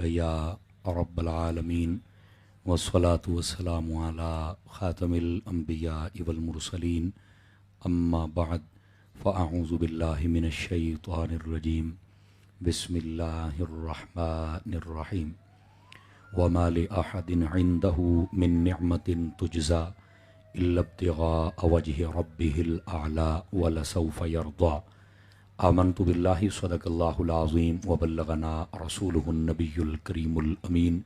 या रब्बल आलमीन वस्सलातु वस्सलामु अला ख़ातमिल अंबिया वल मुरसलीन अम्मा बअद फ़अऊज़ु बिल्लाहि मिनश शैतानिर रजीम बिस्मिल्लाहिर रहमानिर रहीम वमा लि अहदिन इंदहु मिन निअमतिन तुजज़ा इल्ला इब्तिग़ाअ वजहि रब्बिहिल अअला वलसौफ़ यर्दा आमन्तु बिल्लाहि सदक़ल्लाहुल अज़ीम व बल्लगना रसूलुहुन नबियुल करीमुल अमीन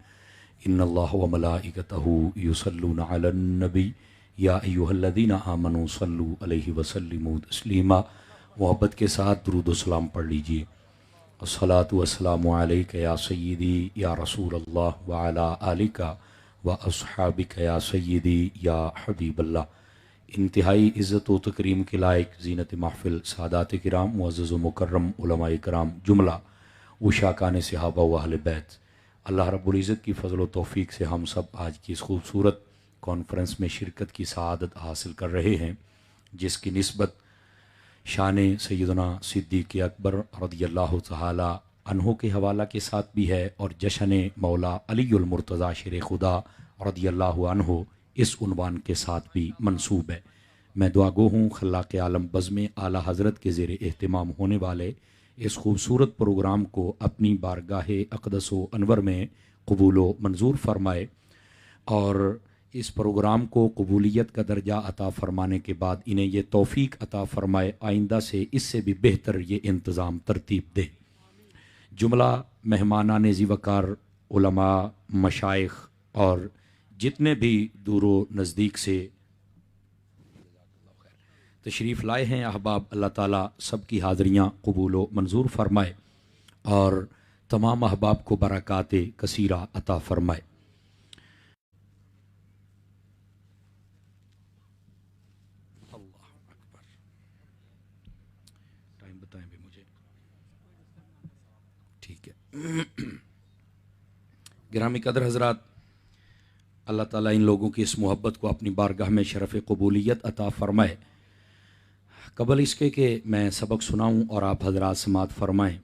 इन्नल्लाह व मलाइकतहु युसल्लूना अलन नबी या अय्युहल्लज़ीना आमनू सल्लु अलैहि व सल्लिमू तस्लीमा। मोहब्बत के साथ दुरूद व सलाम पढ़ लीजिए। अस्सलातु वस्सलामु अलैका या सय्यदी या रसूलल्लाह व अला आलिका व अस्हाबिका या सय्यदी या हबीबल्लाह। इंतहाई इज़्ज़त व तकरीम के लायक ज़ीनत महफ़िल सादात किराम मुअज़्ज़ज़ व मुकर्रम उलमाए किराम जुमला उशाकान सहाबा व अहले बैत, अल्लाह रब्बुल इज़्ज़त की फ़ज़ल व तौफ़ीक़ से हम सब आज की इस खूबसूरत कॉन्फ्रेंस में शिरकत की सआदत हासिल कर रहे हैं, जिसकी निस्बत शान सैयदना सिद्दीक़ अकबर रज़ियल्लाहु तआला अन्हु के हवाला के साथ भी है और जश्न मौला अलीउल मुर्तज़ा शेर खुदा रज़ियल्लाहु अन्हु इस उन्वान के साथ भी मंसूब है। मैं दुआगो हूँ खल्लाक़ आलम बज़्म आला हज़रत के ज़ेर एहतिमाम होने वाले इस खूबसूरत प्रोग्राम को अपनी बारगाह अक़दस व अनवर में कबूल व मंजूर फरमाए और इस प्रोग्राम को कबूलियत का दर्जा अता फ़रमाने के बाद इन्हें ये तौफ़ीक़ अता फ़रमाए आइंदा से इससे भी बेहतर ये इंतज़ाम तरतीब दे। जुमला मेहमानान ज़ीवकार उलमा मशाइख़ और जितने भी दूरो नज़दीक से तशरीफ़ लाए हैं अहबाब, अल्लाह ताला सब की हाज़रियाँ कबूल व मंजूर फरमाए और तमाम अहबाब को बरक़ात कसीरा अता फ़रमाए। टाइम बताएं भी मुझे, ठीक है। गिरामी कदर हज़रात, अल्लाह ताला इन लोगों की इस मोहब्बत को अपनी बारगाह में शरफ़ कबूलियत अता फ़रमाए। कबल इसके कि मैं सबक सुनाऊँ और आप हज़रात समात फ़रमाएँ,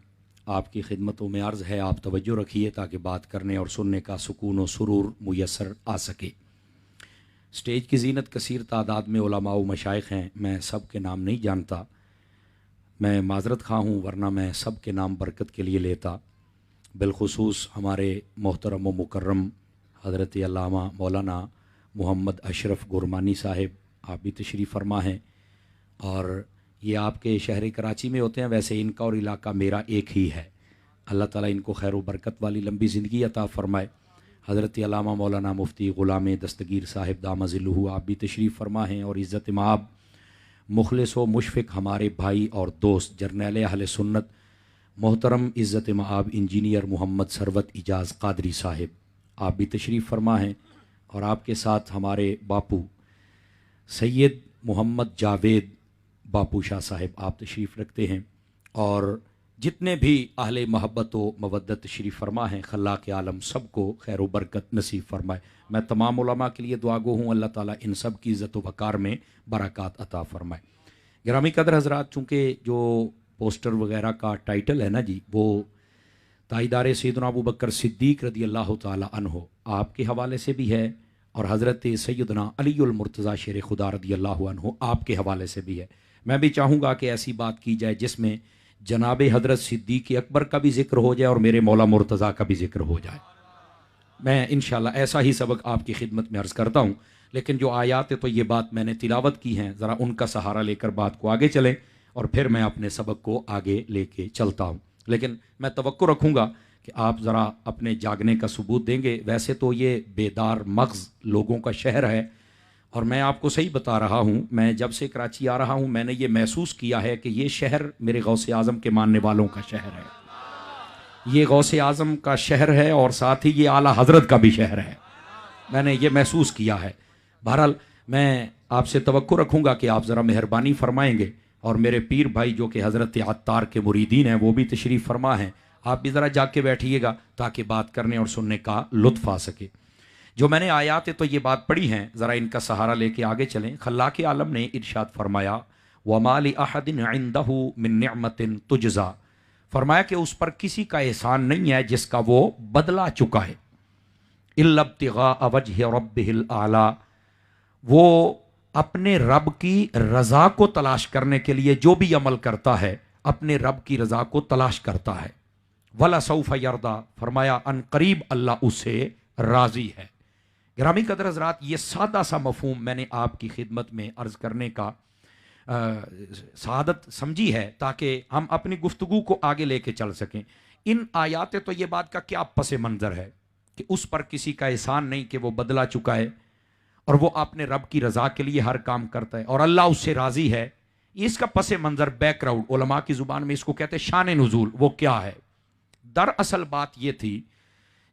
आपकी खिदमतों में अर्ज़ है आप तवज्जो रखिए ताकि बात करने और सुनने का सुकून व सुरूर मुयस्सर आ सके। स्टेज की ज़ीनत कसीर तादाद में उलमा व मशाइख़ हैं, मैं सब के नाम नहीं जानता, मैं माज़रत खा हूँ, वरना मैं सब के नाम बरकत के लिए लेता। बिलखुसूस हमारे मोहतरम व मुकर्रम हज़रत अल्लामा मौलाना मोहम्मद अशरफ गुरमानी साहिब, आप भी तशरीफ़ फरमा हैं और ये आपके शहर कराची में होते हैं। वैसे इनका और इलाका मेरा एक ही है। अल्लाह ताला इनको खैर व बरकत वाली लंबी ज़िंदगी अता फ़रमाए। हज़रत अल्लामा मौलाना मुफ्ती ग़ुलाम दस्तगीर साहिब दामज़िल्लुहु, आप भी तशरीफ़ फरमा हैं और इज़्ज़त माब मुखलिस व मुशफ़िक़ हमारे भाई और दोस्त जर्नैल अहले सुन्नत मोहतरम इज़्ज़त माब इंजीनियर मोहम्मद सरवत इजाज़ क़ादरी साहिब, आप भी तशरीफ़ फरमा हैं और आपके साथ हमारे बापू सैयद मोहम्मद जावेद बापू शाह साहिब, आप तशरीफ़ रखते हैं और जितने भी अहले मोहब्बत व मवद्दत तशरीफ़ फरमा हैं, खल्लाक़ आलम सब को खैर व बरकत नसीब फरमाए। मैं तमाम उलमा के लिए दुआगो हूँ, अल्लाह ताला इन सब की इज़्ज़त व वक़ार में बरक़ात अता फ़रमाए। गिरामी कदर हज़रात, चूँकि जो पोस्टर वगैरह का टाइटल है ना जी, वो ताईदार सैयदना अबू बकर सिद्दीक़ रज़ियल्लाहु ताला अन्हु आपके हवाले से भी है और हज़रत सैयदना अलीउल मुर्तज़ा शेर खुदा रज़ियल्लाहु अन्हु आपके हवाले से भी है। मैं भी चाहूँगा कि ऐसी बात की जाए जिसमें जनाब हज़रत सिद्दीक़ अकबर का भी ज़िक्र हो जाए और मेरे मौला मुर्तज़ा का भी ज़िक्र हो जाए। मैं इंशाअल्लाह ऐसा ही सबक आपकी खिदमत में अर्ज़ करता हूँ, लेकिन जो आयात है तो ये बात मैंने तिलावत की हैं, ज़रा उनका सहारा लेकर बात को आगे चलें और फिर मैं अपने सबक को आगे लेके चलता हूँ। लेकिन मैं तवक्को रखूँगा कि आप ज़रा अपने जागने का सबूत देंगे। वैसे तो ये बेदार मग़ज़ लोगों का शहर है और मैं आपको सही बता रहा हूँ, मैं जब से कराची आ रहा हूँ मैंने ये महसूस किया है कि ये शहर मेरे गौसे आज़म के मानने वालों का शहर है, ये गौसे आज़म का शहर है और साथ ही ये आला हज़रत का भी शहर है, मैंने ये महसूस किया है। बहरहाल मैं आपसे तवक्को रखूँगा कि आप ज़रा मेहरबानी फ़रमाएँगे और मेरे पीर भाई जो कि हज़रत अत्तार के मुरीदीन हैं वो भी तशरीफ़ फरमा हैं, आप भी ज़रा जाग के बैठिएगा ताकि बात करने और सुनने का लुत्फ़ आ सके। जो मैंने आयात तो ये बात पढ़ी हैं, ज़रा इनका सहारा लेके आगे चलें। खल्लाक़ आलम ने इरशाद फरमाया, वमा लि अहदिन इंदहु मिन निअमतिन तुजज़ा फरमाया कि उस पर किसी का एहसान नहीं है जिसका वो बदला चुका है। इल्लब्तिगा वजह रब्बिहिल आला, वो अपने रब की रजा को तलाश करने के लिए जो भी अमल करता है अपने रब की रजा को तलाश करता है। वला सौफ यरदा, फरमाया अन करीब अल्लाह उससे राजी है। गिरामी कदर हज़रात, ये सादा सा मफहूम मैंने आपकी खिदमत में अर्ज करने का सआदत समझी है ताकि हम अपनी गुफ्तगू को आगे लेके चल सकें। इन आयात तो ये बात का क्या पस मंज़र है कि उस पर किसी का एहसान नहीं कि वो बदला चुका है और वो अपने रब की रजा के लिए हर काम करता है और अल्लाह उससे राजी है। इसका पस मंज़र, बैकग्राउंड, उलमा की ज़ुबान में इसको कहते हैं शान नुज़ूल। वो क्या है? दरअसल बात ये थी,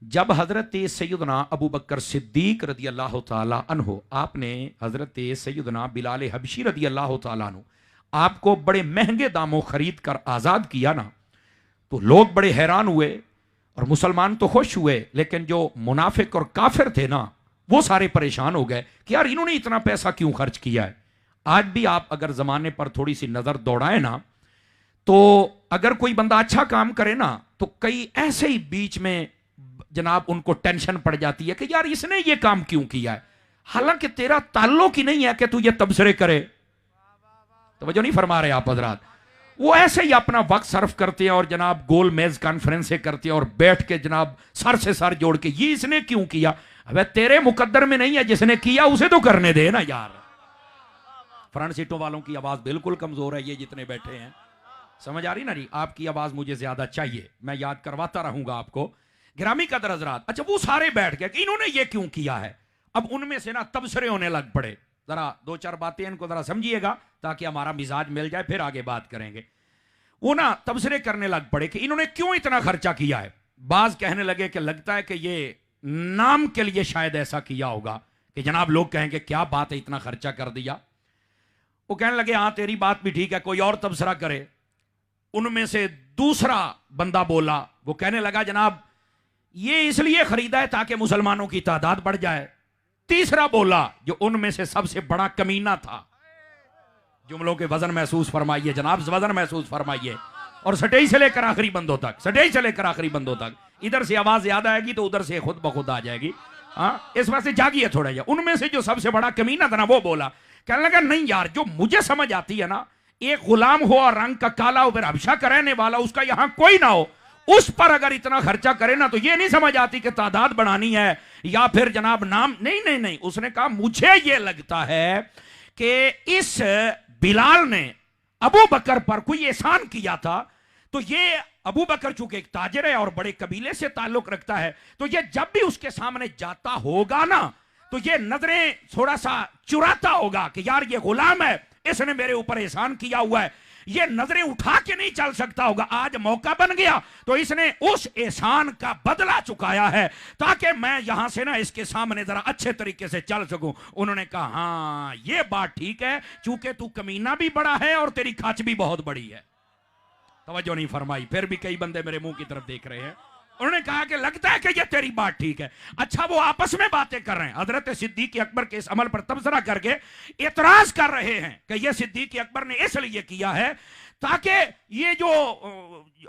जब हज़रत सैयदना अबू बकर सिद्दीक रदी अल्लाह ताला अन्हो, आपने हज़रत सैयदना बिलाल हबशी रदी अल्लाह ताला अन्हो आपको बड़े महंगे दामों खरीद कर आज़ाद किया ना, तो लोग बड़े हैरान हुए और मुसलमान तो खुश हुए, लेकिन जो मुनाफिक और काफिर थे ना, वो सारे परेशान हो गए कि यार इन्होंने इतना पैसा क्यों खर्च किया है। आज भी आप अगर ज़माने पर थोड़ी सी नज़र दौड़ाए ना, तो अगर कोई बंदा अच्छा काम करे ना, तो कई ऐसे ही बीच में जनाब उनको टेंशन पड़ जाती है कि यार इसने ये काम क्यों किया है, हालांकि तेरा ताल्लुक ही नहीं है कि तू ये तबसरे करे। तवज्जो नहीं फरमा रहे आप हजरात। वो ऐसे ही अपना वक्त सर्फ करते हैं और जनाब गोल मेज कॉन्फ्रेंसें करते हैं और बैठ के जनाब सर से सर जोड़ के ये इसने क्यों किया। अबे तेरे मुकद्दर में नहीं है, जिसने किया उसे तो करने दे ना यार। फ्रंट सीटों वालों की आवाज बिल्कुल कमजोर है, ये जितने बैठे हैं समझ आ रही ना जी। आपकी आवाज मुझे ज्यादा चाहिए, मैं याद करवाता रहूंगा आपको। गिरामी कदर हज़रात, अच्छा वो सारे बैठ गए कि इन्होंने ये क्यों किया है। अब उनमें से ना तबसरे होने लग पड़े। जरा दो चार बातें इनको जरा समझिएगा ताकि हमारा मिजाज मिल जाए, फिर आगे बात करेंगे। वो ना तबसरे करने लग पड़े कि इन्होंने क्यों इतना खर्चा किया है। बाज कहने लगे कि लगता है कि ये नाम के लिए शायद ऐसा किया होगा कि जनाब लोग कहेंगे क्या बात है इतना खर्चा कर दिया। वो कहने लगे हाँ तेरी बात भी ठीक है, कोई और तबसरा करे। उनमें से दूसरा बंदा बोला, वो कहने लगा जनाब ये इसलिए खरीदा है ताकि मुसलमानों की तादाद बढ़ जाए। तीसरा बोला जो उनमें से सबसे बड़ा कमीना था, जुमलों के वजन महसूस फरमाइए जनाब, वजन महसूस फरमाइए, और सटेई से लेकर आखिरी बंदों तक, सटेई से लेकर आखिरी बंदों तक। इधर से आवाज याद आएगी तो उधर से खुद ब खुद आ जाएगी। हाँ इस बात से जागिए थोड़ा। जा उनमें से जो सबसे बड़ा कमीना था ना, वो बोला, कहने लगा नहीं यार, जो मुझे समझ आती है ना, एक गुलाम हो और रंग का काला हो, फिर हबशा का रहने वाला, उसका यहां कोई ना हो, उस पर अगर इतना खर्चा करे ना, तो ये नहीं समझ आती कि तादाद बढ़ानी है या फिर जनाब नाम। नहीं नहीं नहीं, उसने कहा मुझे ये लगता है कि इस बिलाल ने अबू बकर पर कोई एहसान किया था, तो ये अबू बकर चूंकि एक ताजिर है और बड़े कबीले से ताल्लुक रखता है, तो ये जब भी उसके सामने जाता होगा ना, तो ये नजरें थोड़ा सा चुराता होगा कि यार ये गुलाम है, इसने मेरे ऊपर एहसान किया हुआ है, ये नजरें उठा के नहीं चल सकता होगा। आज मौका बन गया तो इसने उस एहसान का बदला चुकाया है ताकि मैं यहां से ना इसके सामने जरा अच्छे तरीके से चल सकूं। उन्होंने कहा हाँ ये बात ठीक है, चूंकि तू कमीना भी बड़ा है और तेरी खाच भी बहुत बड़ी है। तवज्जो नहीं फरमाई, फिर भी कई बंदे मेरे मुंह की तरफ देख रहे हैं। उन्होंने कहा कि लगता है कि ये तेरी बात ठीक है। अच्छा वो आपस में बातें कर रहे हैं, हजरत सिद्दीक अकबर के इस अमल पर तबसरा करके इतराज कर रहे हैं कि ये सिद्दीक अकबर ने इसलिए किया है ताकि ये जो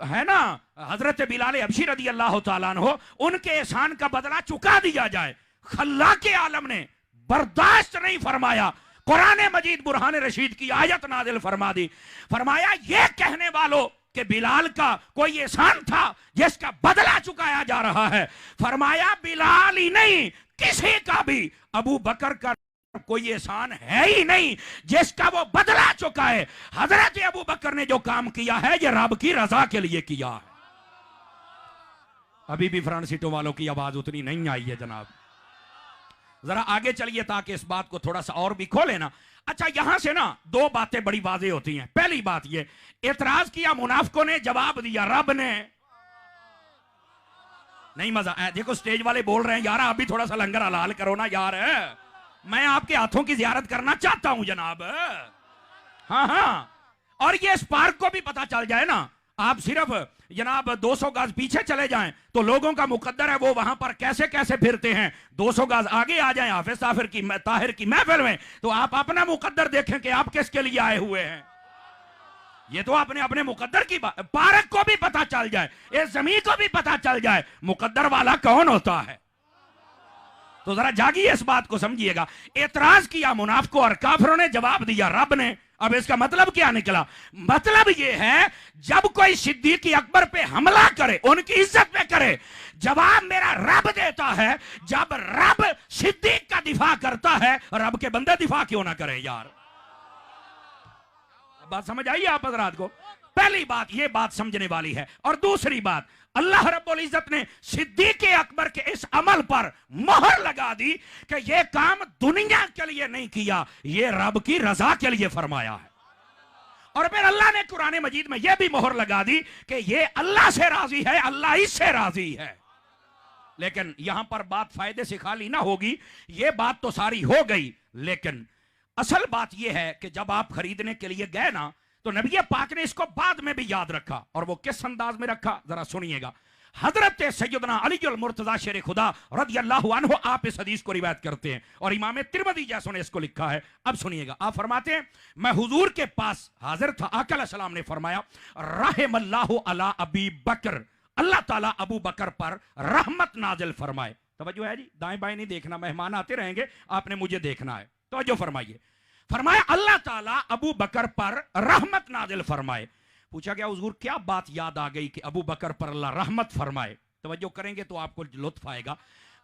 है ना हजरत बिलाल हबशी रदी अल्लाह ताला अन्हु, उनके एहसान का बदला चुका दिया जाए। खल्ला के आलम ने बर्दाश्त नहीं फरमाया, कुरान मजीद बुरहान रशीद की आयत नाजिल फरमा दी। फरमाया ये कहने वालों कि बिलाल का कोई एहसान था जिसका बदला चुकाया जा रहा है, फरमाया बिलाल ही नहीं किसी का भी अबू बकर का कोई एहसान है ही नहीं जिसका वो बदला चुकाए। हजरत अबू बकर ने जो काम किया है ये रब की रजा के लिए किया है। अभी भी फ्रंट सीटों वालों की आवाज उतनी नहीं आई है जनाब, जरा आगे चलिए ताकि इस बात को थोड़ा सा और भी खोले ना। अच्छा यहां से ना दो बातें बड़ी वाज़ेह होती हैं। पहली बात ये, एतराज किया मुनाफिकों ने, जवाब दिया रब ने। नहीं मजा देखो स्टेज वाले बोल रहे हैं यार आप भी थोड़ा सा लंगर हलाल करो ना यार, मैं आपके हाथों की जियारत करना चाहता हूं जनाब। हाँ हाँ, और ये स्पार्क को भी पता चल जाए ना, आप सिर्फ जनाब 200 गज पीछे चले जाएं तो लोगों का मुकद्दर है वो वहां पर कैसे कैसे फिरते हैं। 200 गज आगे आ जाएं हाफिज ताहिर की महफिल में तो आप अपना मुकद्दर देखें कि आप किसके लिए आए हुए हैं। ये तो आपने अपने मुकद्दर की बात, पारक को भी पता चल जाए, इस जमीन को भी पता चल जाए मुकद्दर वाला कौन होता है। तो जरा जागिए, इस बात को समझिएगा। एतराज किया मुनाफिकों और काफिरों ने, जवाब दिया रब ने। अब इसका मतलब क्या निकला? मतलब यह है जब कोई सिद्दीक अकबर पे हमला करे, उनकी इज्जत पे करे, जवाब मेरा रब देता है। जब रब सिद्दीक का दिफा करता है, रब के बंदे दिफा क्यों ना करें यार? बात समझ आई आप हजरात को? पहली बात, ये बात समझने वाली है। और दूसरी बात, अल्लाह रब्बुल इज्जत ने सिद्दीक अकबर के इस अमल पर मोहर लगा दी कि यह काम दुनिया के लिए नहीं किया, यह रब की रजा के लिए फरमाया है। और फिर अल्लाह ने कुरान मजीद में यह भी मोहर लगा दी कि यह अल्लाह से राजी है, अल्लाह इससे राजी है। लेकिन यहां पर बात फायदे से खाली ना होगी, यह बात तो सारी हो गई, लेकिन असल बात यह है कि जब आप खरीदने के लिए गए ना, तो नबी पाक ने इसको बाद में भी याद रखा। और वो किस अंदाज में रखा, जरा सुनिएगा। हजरत सैयदना अली अल मुर्तजा शेर खुदा रदियल्लाहु अन्हु आप इस हदीस को रिवायत करते हैं, और इमाम तिरमिज़ी जैसों ने इसको लिखा है। अब सुनिएगा, आप फरमाते हैं, मैं हुजूर के पास हाजिर था, आका अलैहिस्सलाम ने फरमाया, रहमल्लाहु अला अबी बकर, अल्लाह ताला अबू बकर पर रहमत नाजिल फरमाए। तवज्जो है जी, दाएं बाएं नहीं देखना, मेहमान आते रहेंगे, आपने मुझे देखना है। तवज्जो फरमाइए। फरमाया अल्लाह ताला अबू बकर पर रहमत नाजिल फरमाए। पूछा गया हुजूर क्या बात याद आ गई कि अबू बकर पर अल्लाह रहमत फरमाए? तवज्जो करेंगे तो आपको लुत्फ आएगा।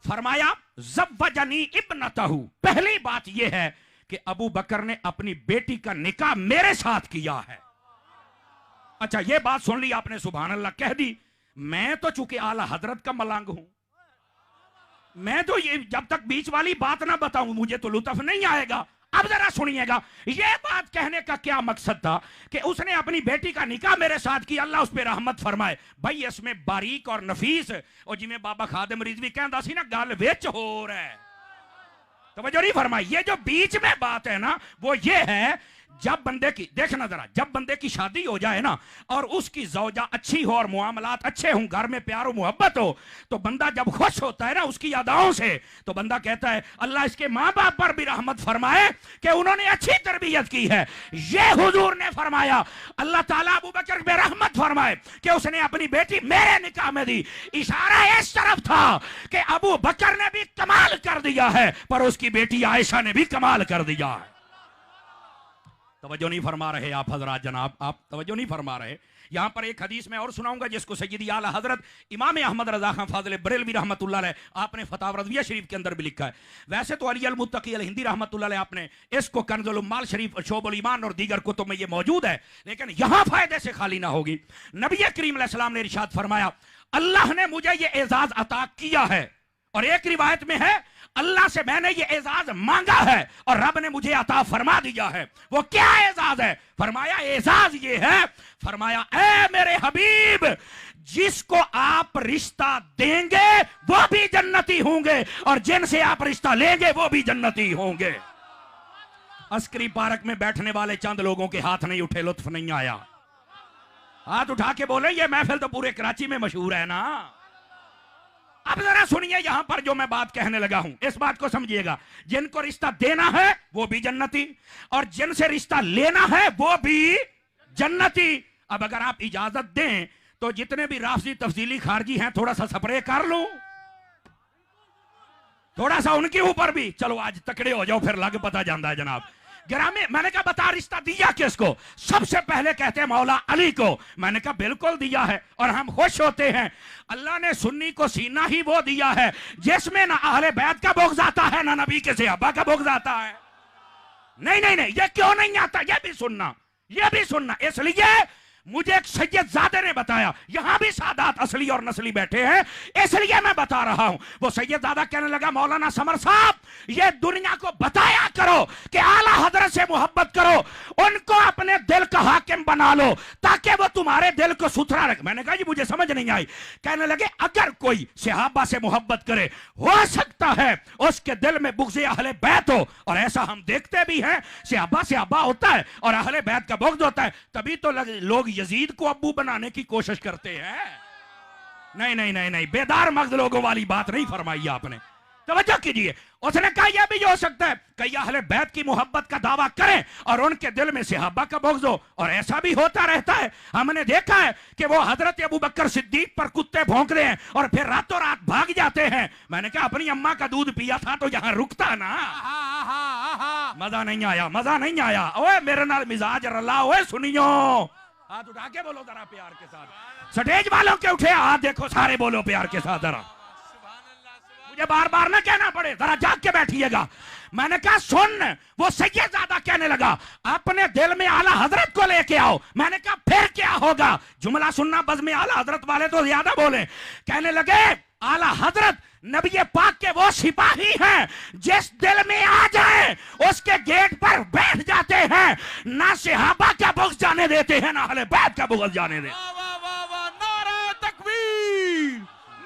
फरमाया ज़व्वजनी इब्नतहु, पहली बात यह है कि अबू बकर ने अपनी बेटी का निकाह मेरे साथ किया है। अच्छा, यह बात सुन ली आपने, सुभान अल्लाह कह दी। मैं तो चूंकि आला हजरत का मलंग हूं, मैं तो ये जब तक बीच वाली बात ना बताऊं मुझे तो लुत्फ नहीं आएगा। अब जरा सुनिएगा, यह बात कहने का क्या मकसद था कि उसने अपनी बेटी का निकाह मेरे साथ किया, अल्लाह उस पर रहमत फरमाए। भाई इसमें बारीक और नफीस, और जिमें बाबा खादिम रिजवी कहता सी ना, गल विच हो रहा है। तवज्जो नहीं फरमाई। ये जो बीच में बात है ना, वो ये है, जब बंदे की, देखना जरा, जब बंदे की शादी हो जाए ना, और उसकी ज़ौजा अच्छी हो और मुआमलात अच्छे हों, घर में प्यार और मोहब्बत हो, तो बंदा जब खुश होता है ना उसकी अदाओं से, तो बंदा कहता है अल्लाह इसके माँ बाप पर भी रहमत फरमाए कि उन्होंने अच्छी तरबियत की है। ये हुजूर ने फरमाया अल्लाह ताला अबू बकर पे रहमत फरमाए कि उसने अपनी बेटी मेरे निकाह में दी। इशारा इस तरफ था कि अबू बकर ने भी कमाल कर दिया है, पर उसकी बेटी आयशा ने भी कमाल कर दिया है। तवज्जो नहीं फरमा रहे आप हजरात, जनाब आप तवज्जो नहीं फरमा रहे। यहां पर एक हदीस में और सुनाऊंगा जिसको सैयदी आला हजरत इमाम अहमद रजा खान फाजिल बरेलवी रहमतुल्लाह अलैह आपने फतावा रज़विया शरीफ के अंदर भी लिखा है। वैसे तो अली अल मुत्तकी अल हिंदी रहमतुल्लाह अलैह आपने इसको कंजुल उम्माल शरीफ, शोबुल ईमान और दीगर कुतुब में ये मौजूद है, लेकिन यहां फायदे से खाली ना होगी। नबी करीम अलैहि सलाम ने इरशाद फरमाया अल्लाह ने मुझे ये एजाज अता किया है, और एक रिवायत में है अल्लाह से मैंने ये एजाज मांगा है और रब ने मुझे अता फरमा दिया है। वो क्या एजाज है? फरमाया एजाज ये है, फरमाया ए मेरे हबीब, जिसको आप रिश्ता देंगे वो भी जन्नती होंगे, और जिनसे आप रिश्ता लेंगे वो भी जन्नती होंगे। अस्करी पार्क में बैठने वाले चंद लोगों के हाथ नहीं उठे, लुत्फ नहीं आया। हाथ उठा के बोले ये महफिल तो पूरे कराची में मशहूर है ना। अब जरा सुनिए, यहां पर जो मैं बात कहने लगा हूं, इस बात को समझिएगा। जिनको रिश्ता देना है वो भी जन्नती, और जिनसे रिश्ता लेना है वो भी जन्नती। अब अगर आप इजाजत दें तो जितने भी राफजी तफसीली खारजी हैं थोड़ा सा स्प्रे कर लूं, थोड़ा सा उनके ऊपर भी। चलो आज तकड़े हो जाओ, फिर लग पता जाता है जनाब। ग्रामी मैंने कहा बता रिश्ता दिया किसको? सबसे पहले कहते हैं मौला अली को। मैंने कहा बिल्कुल दिया है और हम खुश होते हैं। अल्लाह ने सुन्नी को सीना ही वो दिया है जिसमें ना अहले बैत का बुग़्ज़ आता है ना नबी के सहाबा का बुग़्ज़ आता है। नहीं नहीं नहीं, ये क्यों नहीं आता? ये भी सुनना, ये भी सुनना। इसलिए मुझे एक सैयदजादे ने बताया, यहां भी सादात असली और नस्ली बैठे हैं, इसलिए मैं बता रहा हूं। वो सैयदजादा कहने लगा मौलाना समर साहब, ये दुनिया को बताया करो कि आला हजरत से मोहब्बत करो, उनको अपने दिल का हाकिम बना लो ताकि वो तुम्हारे दिल को सुथरा रखे। मैंने कहा जी मुझे समझ नहीं आई। कहने लगे अगर कोई सहाबा से मोहब्बत करे, हो सकता है उसके दिल में बुग़्ज़ अहले बैत हो, और ऐसा हम देखते भी हैं, सहाबा होता है और अहले बैत का बुग़्ज़ होता है। तभी तो लोग यजीद को अब्बू बनाने की कोशिश करते हैं। नहीं नहीं नहीं नहीं, बेदार मगज लोगों वाली बात नहीं फरमाई आपने। तवज्जो कीजिए, उसने कहा यह भी हो सकता है कई अहले बैत की मोहब्बत का दावा करें और उनके दिल में सहाबा का बुग़्ज़ हो, और ऐसा भी होता रहता है। हमने देखा है कि वो हजरत अबू बकर सिद्दीक पर कुत्ते भौंकते हैं और फिर रातों रात भाग जाते हैं। मैंने कहा अपनी अम्मा का दूध पिया था तो यहां रुकता ना। मजा नहीं आया, मजा नहीं आया। ओए मेरे नाल मिजाज रला, ओए सुनियो, हाथ उठा के बोलो जरा प्यार के साथ। स्टेज वालों के उठे हाथ देखो, सारे बोलो प्यार के साथ जरा, मुझे बार बार ना कहना पड़े, जरा जाग के बैठिएगा। मैंने कहा सुन, वो सैयदजादा कहने लगा अपने दिल में आला हजरत को लेके आओ। मैंने कहा फिर क्या होगा, जुमला सुनना बस में आला हजरत वाले तो ज्यादा बोले। कहने लगे आला हजरत नबी पाक के वो सिपाही हैं जिस दिल में आ जाए उसके गेट पर बैठ जाते हैं, ना सहाबा का बुग़्ज़ जाने देते हैं ना अहले बैत का बुग़्ज़ जाने देते। नारे तकबीर,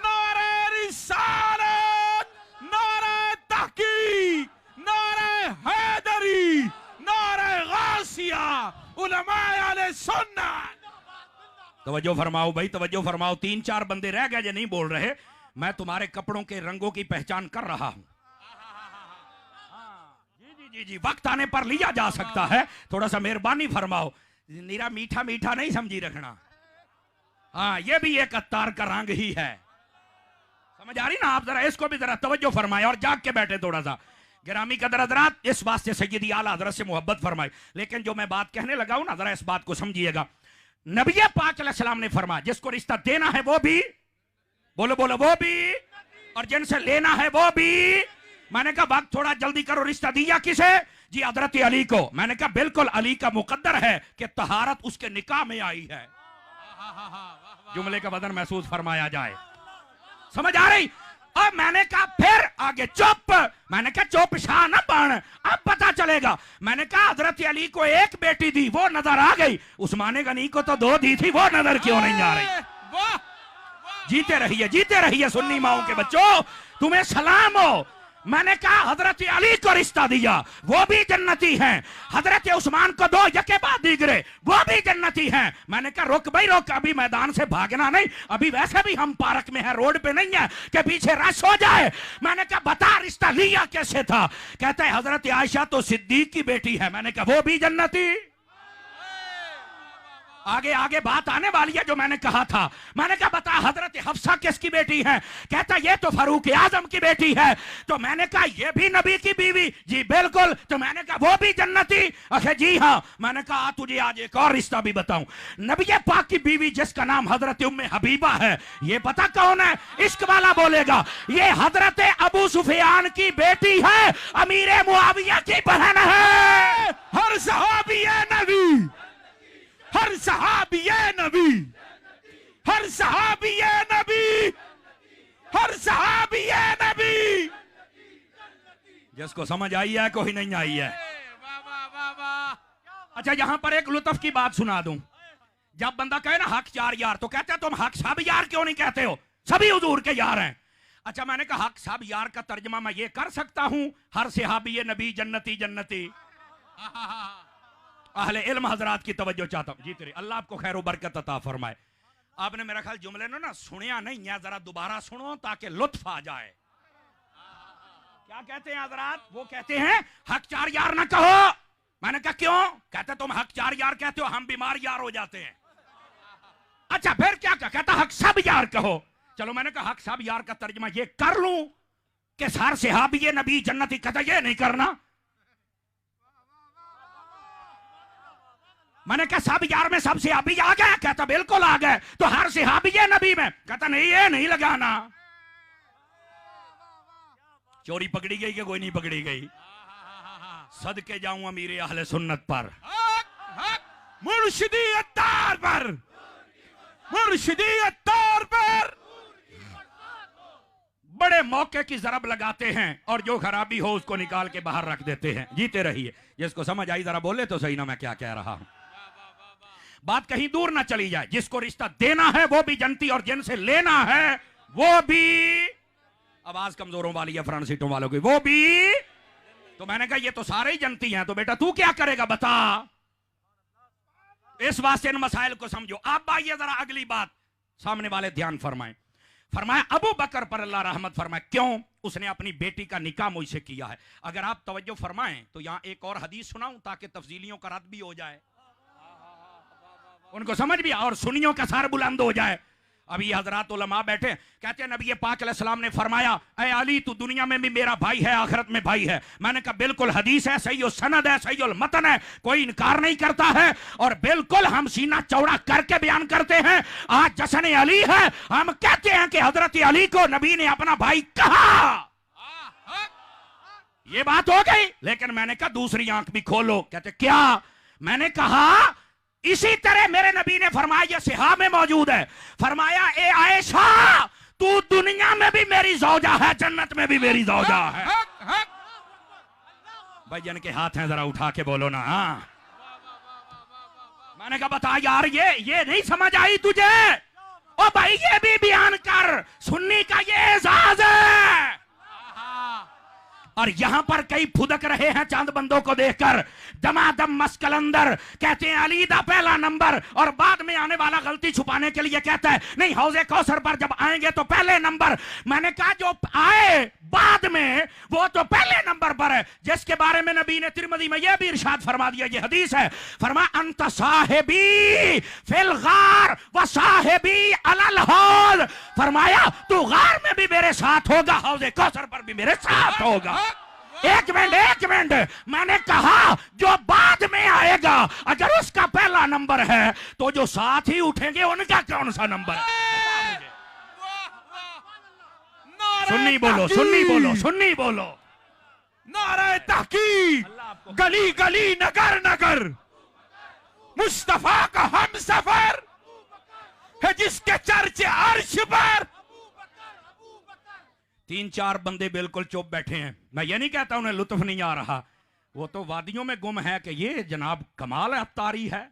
नारे रिसालत, नारे तहकीक, नारे हैदरी, नारे गासिया, उलमाए अहले सुन्नत। तवज्जो फरमाओ भाई, तवज्जो फरमाओ। 3-4 बंदे रह गए जो नहीं बोल रहे। मैं तुम्हारे कपड़ों के रंगों की पहचान कर रहा हूं। जी जी जी जी, वक्त आने पर लिया जा सकता है। थोड़ा सा मेहरबानी फरमाओ, नीरा मीठा मीठा नहीं समझी रखना। हाँ, ये भी एक अत्तार का रंग ही है, समझ आ रही ना आप? जरा इसको भी जरा तवज्जो फरमाए और जाग के बैठे थोड़ा सा। गिरामी कदर हज़रात, इस वास्ते सय्यदी आला हज़रत से मोहब्बत फरमाई। लेकिन जो मैं बात कहने लगा हूं ना, जरा इस बात को समझिएगा। नबी पाक अलैहिस्सलाम ने फरमाया जिसको रिश्ता देना है वो भी, बोलो बोलो, वो भी, और जिनसे लेना है वो भी। मैंने कहा वक्त थोड़ा जल्दी करो, रिश्ता दिया किसे? जी हजरत अली को। मैंने कहा बिल्कुल अली का मुकद्दर है कि तहारत उसके निकाह में आई है। जुमले का वजन महसूस फरमाया जाए, समझ आ रही? और मैंने कहा फिर आगे चुप। मैंने कहा चुप शाह ना बन, अब पता चलेगा। मैंने कहा हजरत अली को एक बेटी दी, वो नजर आ गई। उस्मान गनी को तो 2 दी थी, वो नजर क्यों नहीं आ रही? जीते रहिए सुन्नी माओ के बच्चों, तुम्हें सलाम हो। मैंने कहा हजरत अली को रिश्ता दिया, वो भी जन्नती हैं। हजरत उस्मान को 2 यके बाद दीगरे, वो भी जन्नती हैं। मैंने कहा रुक भाई रुक, अभी मैदान से भागना नहीं, अभी वैसे भी हम पार्क में है, रोड पे नहीं है कि पीछे रश हो जाए। मैंने कहा बता रिश्ता लिया कैसे था? कहता है हजरत आयशा तो सिद्दीक की बेटी है। मैंने कहा वो भी जन्नती। आगे आगे बात आने वाली है जो मैंने कहा था। मैंने कहा बता हजरत हफ्सा किसकी बेटी है? कहता ये तो फारूक आजम की बेटी है। तो मैंने कहा ये भी नबी की बीवी? जी बिल्कुल। तो मैंने कहा वो भी जन्नती? अखे जी हाँ। मैंने कहा तुझे आज एक और रिश्ता भी बताऊं। नबी पाक की बीवी जिसका नाम हजरत उम्मे हबीबा है, ये पता कौन है? इश्क वाला बोलेगा, ये हजरत अबू सुफियान की बेटी है, अमीर मुआविया की बहन है। हर सहाबी नबी, हर सहाबी नबी, हर सहाबी नबी, हर सहाबी नबी। जिसको समझ आई है कोई नहीं आई है। अच्छा यहां पर एक लुत्फ की बात सुना दूं। जब बंदा कहे ना हक 4 यार, तो कहते हैं तुम हक सब यार क्यों नहीं कहते हो? सभी हुजूर के यार हैं। अच्छा मैंने कहा हक सब यार का तर्जमा मैं ये कर सकता हूं, हर सहाबी नबी जन्नती जन्नती। अहले इल्म हजरात की तवज्जो चाहता हूं। जी तेरे अल्लाह आपको खैर बरकत अता फरमाए। आपने मेरा ख्याल जुमले ना सुनिया नहीं है, जरा दोबारा सुनो ताकि लुत्फ आ जाए। क्या कहते हैं हजरात? वो कहते हैं हक 4 यार ना कहो। मैंने कहा क्यों? कहते तुम हक 4 यार कहते हो, हम बीमार यार हो जाते हैं। अच्छा फिर क्या कहता हक सब यार कहो। चलो मैंने कहा हक सब यार का तर्जमा ये कर लूं कि सार सहाबी नबी जन्नती। कहता ये नहीं करना। मैंने कहा सब यार में सब सहाबी आ गए? कहता बिल्कुल आ गए। तो हर सहाबी नबी में? कहता नहीं ये नहीं लगाना। चोरी पकड़ी गई कि कोई नहीं पकड़ी गई? सदके जाऊं अमीर अहले सुन्नत पर, मुर्शिदी अत्तार पर, मुर्शिदी अत्तार पर। बड़े मौके की जरब लगाते हैं और जो खराबी हो उसको निकाल के बाहर रख देते हैं। जीते रहिए। जिसको समझ आई जरा बोले तो सही ना मैं क्या कह रहा हूं। बात कहीं दूर ना चली जाए। जिसको रिश्ता देना है वो भी जनती और जिनसे लेना है वो भी, आवाज कमजोरों वाली है फ्रंट सीटों वालों की, वो भी। तो मैंने कहा ये तो सारे ही जनती हैं, तो बेटा तू क्या करेगा बता। इस वास्ते इन मसाइल को समझो। अब आइए जरा अगली बात, सामने वाले ध्यान फरमाएं। फरमाया अबू बकर पर अल्लाह रहमत फरमाए। क्यों? उसने अपनी बेटी का निकाह मुझसे किया है। अगर आप तवज्जो फरमाएं तो यहां एक और हदीस सुनाऊं ताकि तफजीलियों का रद्द भी हो जाए, उनको समझ भी और सुनियों का सर बुलंद हो जाए। अभी हजरात उलमा बैठे, कहते हैं नबी पाक अलैहिस्सलाम ने फरमाया, ऐ अली तू दुनिया में भी मेरा भाई है, आखिरत में भाई है। मैंने कहा बिल्कुल हदीस है, सही सनद है, सही मतन है, कोई इनकार नहीं करता है और बिल्कुल हम सीना चौड़ा करके बयान करते हैं। आज जश्न अली है, हम कहते हैं कि हजरत अली को नबी ने अपना भाई कहा। ये बात हो गई। लेकिन मैंने कहा दूसरी आंख भी खोलो। कहते क्या? मैंने कहा इसी तरह मेरे नबी ने फरमाया, यह सिहा में मौजूद है, फरमाया ए आयशा तू दुनिया में भी मेरी जौजा है, जन्नत में भी मेरी जौजा है। भाई जन के हाथ हैं, जरा उठा के बोलो ना। हाँ मैंने कहा बता यार, ये नहीं समझ आई तुझे? ओ भाई ये भी बयान कर, सुन्नी का ये एजाज है। और यहां पर कई फुदक रहे हैं चांद बंदों को देखकर, दमादम मस्कलंदर कहते हैं अली दा पहला नंबर, और बाद में आने वाला गलती छुपाने के लिए कहता है नहीं हौजे कौसर पर जब आएंगे तो पहले नंबर। मैंने कहा जो आए बाद में वो तो पहले नंबर पर है, जिसके बारे में नबी ने तिरमिज़ी में यह भी इरशाद फरमा दिया, ये हदीस है, फरमा अंत साहिबी फिल गार व साहिबी अलल हौज, फरमाया तू गार में भी मेरे साथ होगा, हौजे कौसर पर भी मेरे साथ होगा। एक मिनट, मैंने कहा जो बाद में आएगा अगर उसका पहला नंबर है तो जो साथ ही उठेंगे उनका कौन सा नंबर है? सुन्नी बोलो, सुन्नी बोलो, सुन्नी बोलो। नारे तहकीक, गली गली नगर नगर मुस्तफा का हम सफर है जिसके चर्चे अर्श पर। 3-4 बंदे बिल्कुल चुप बैठे हैं। मैं ये नहीं कहता उन्हें लुत्फ नहीं आ रहा, वो तो वादियों में गुम है कि ये जनाब कमाल अफ्तारी है।